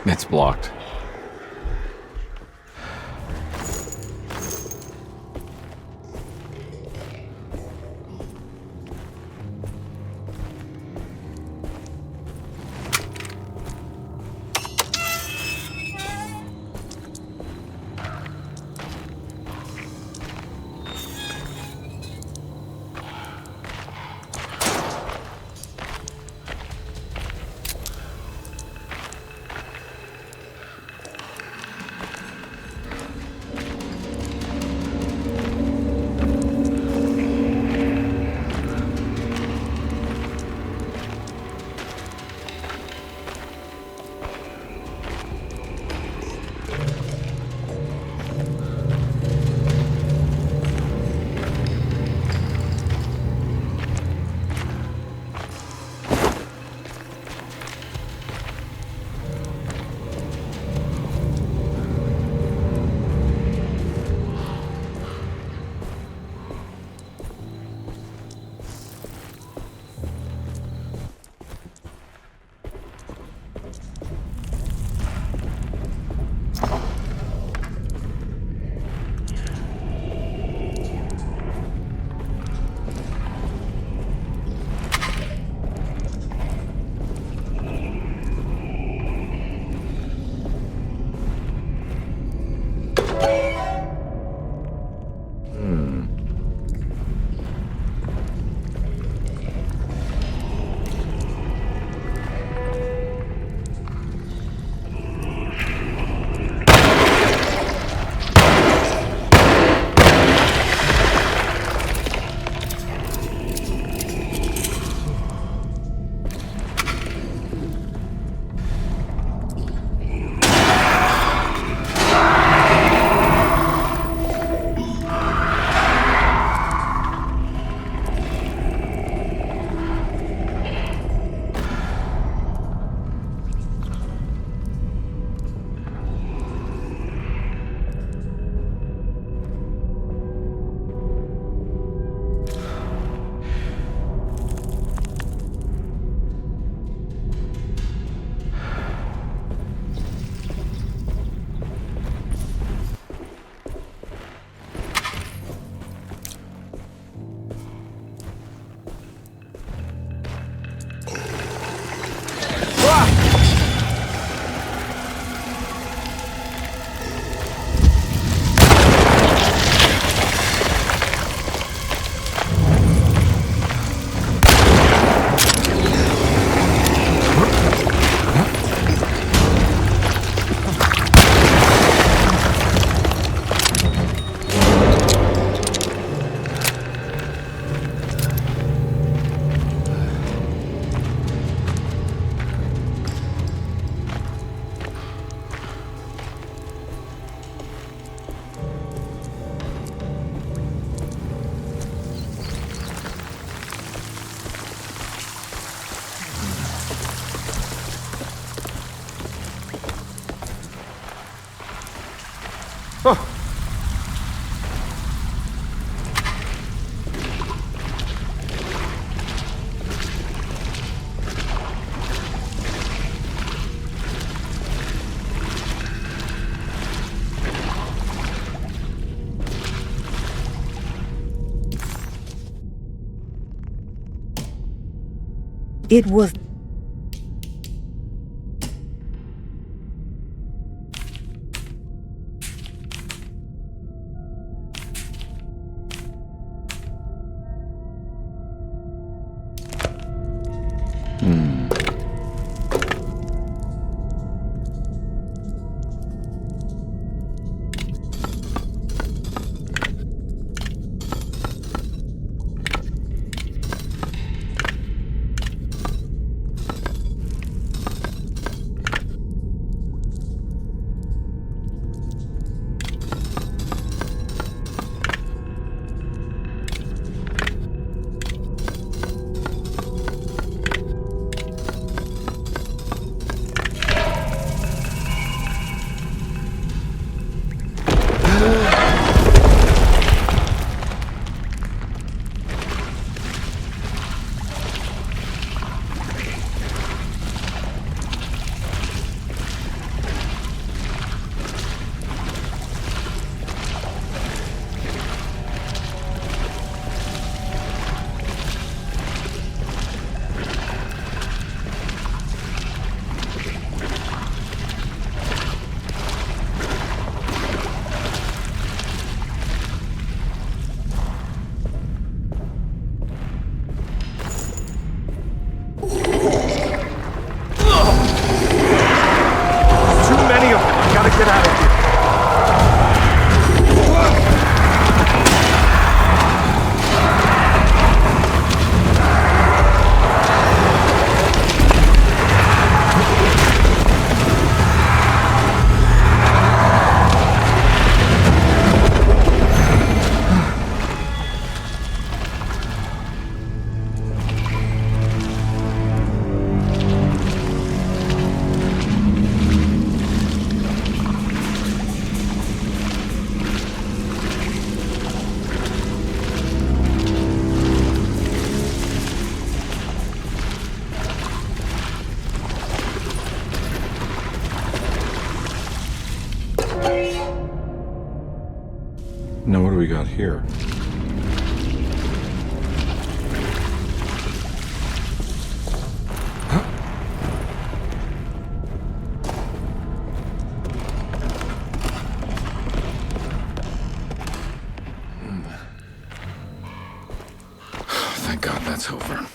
It's blocked. It was... Now what do we got here? Thank God that's over.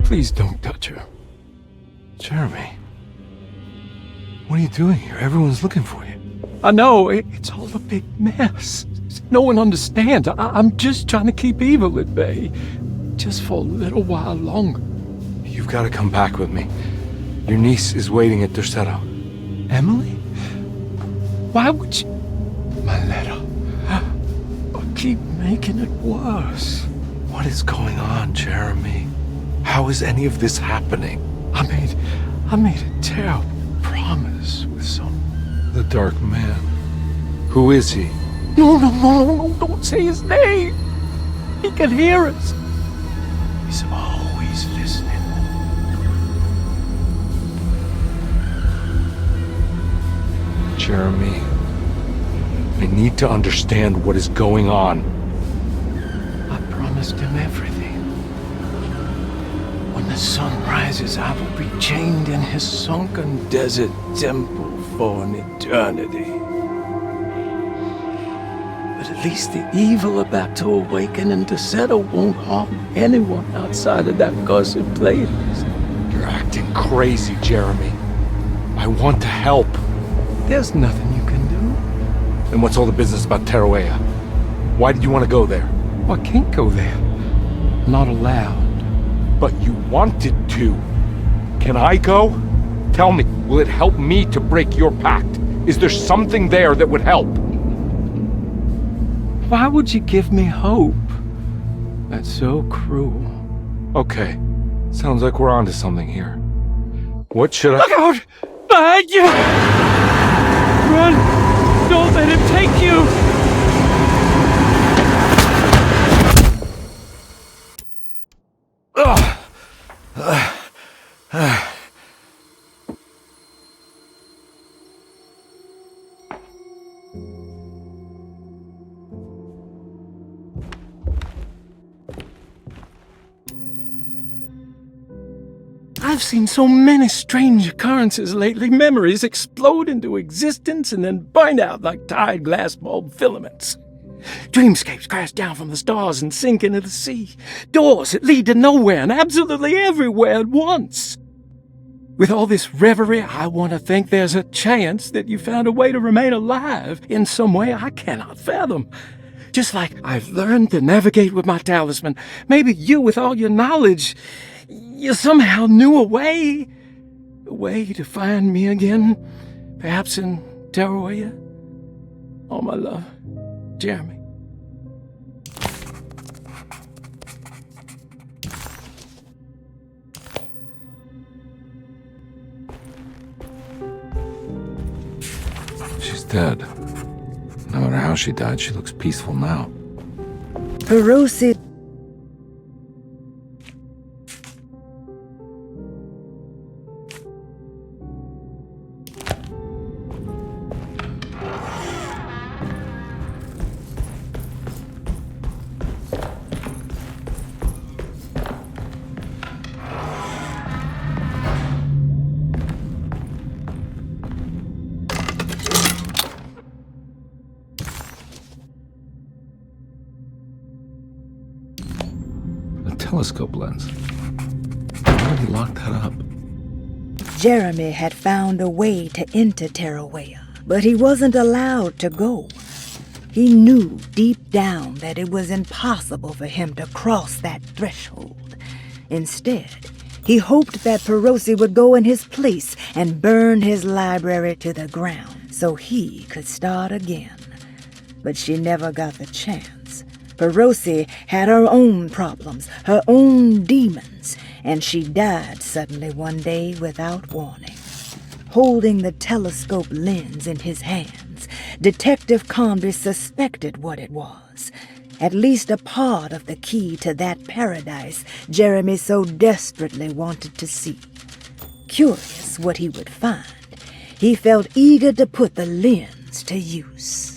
Please don't touch her. Jeremy, what are you doing here? Everyone's looking for you. I know, it's all a big mess. No one understands. I'm just trying to keep evil at bay. Just for a little while longer. You've got to come back with me. Your niece is waiting at Derceto. Emily? Why would you... My letter. I keep making it worse. What is going on, Jeremy? How is any of this happening? I made a terrible promise with The Dark Man. Who is he? No, don't say his name. He can hear us. He's always listening. Jeremy, I need to understand what is going on. I promised him everything. When the sun rises, I will be chained in his sunken desert temple for an eternity. But at least the evil about to awaken in Derceto won't harm anyone outside of that cursed place. You're acting crazy, Jeremy. I want to help. There's nothing you can do. And what's all the business about Tarawea? Why did you want to go there? I can't go there. Not allowed. But you wanted to. Can I go? Tell me, will it help me to break your pact? Is there something there that would help? Why would you give me hope? That's so cruel. Okay, sounds like we're onto something here. What should I— Look out! Behind you! Run! Don't let him take you! I've seen so many strange occurrences lately. Memories explode into existence and then burn out like tired glass bulb filaments. Dreamscapes crash down from the stars and sink into the sea. Doors that lead to nowhere and absolutely everywhere at once. With all this reverie, I want to think there's a chance that you found a way to remain alive in some way I cannot fathom. Just like I've learned to navigate with my talisman. Maybe you, with all your knowledge, you somehow knew a way to find me again. Perhaps in Tarawea. All my love, Jeremy. She's dead. No matter how she died, she looks peaceful now. Perosi. Telescope lens. Why would he lock that up? Jeremy had found a way to enter Tarawea, but he wasn't allowed to go. He knew deep down that it was impossible for him to cross that threshold. Instead, he hoped that Perosi would go in his place and burn his library to the ground so he could start again. But she never got the chance. Perosi had her own problems, her own demons, and she died suddenly one day without warning. Holding the telescope lens in his hands, Detective Carnby suspected what it was. At least a part of the key to that paradise Jeremy so desperately wanted to see. Curious what he would find, he felt eager to put the lens to use.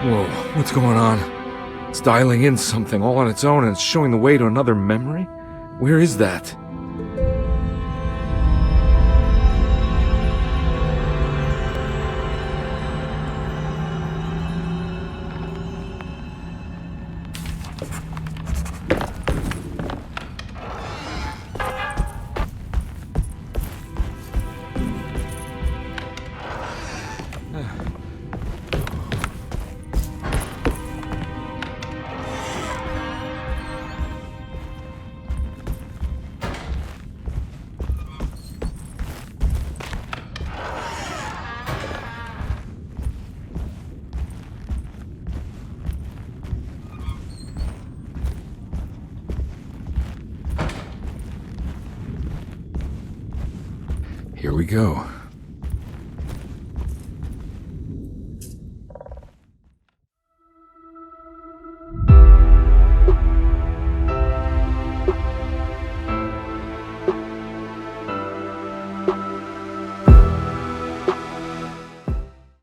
Whoa, what's going on? It's dialing in something all on its own and it's showing the way to another memory? Where is that? Here we go.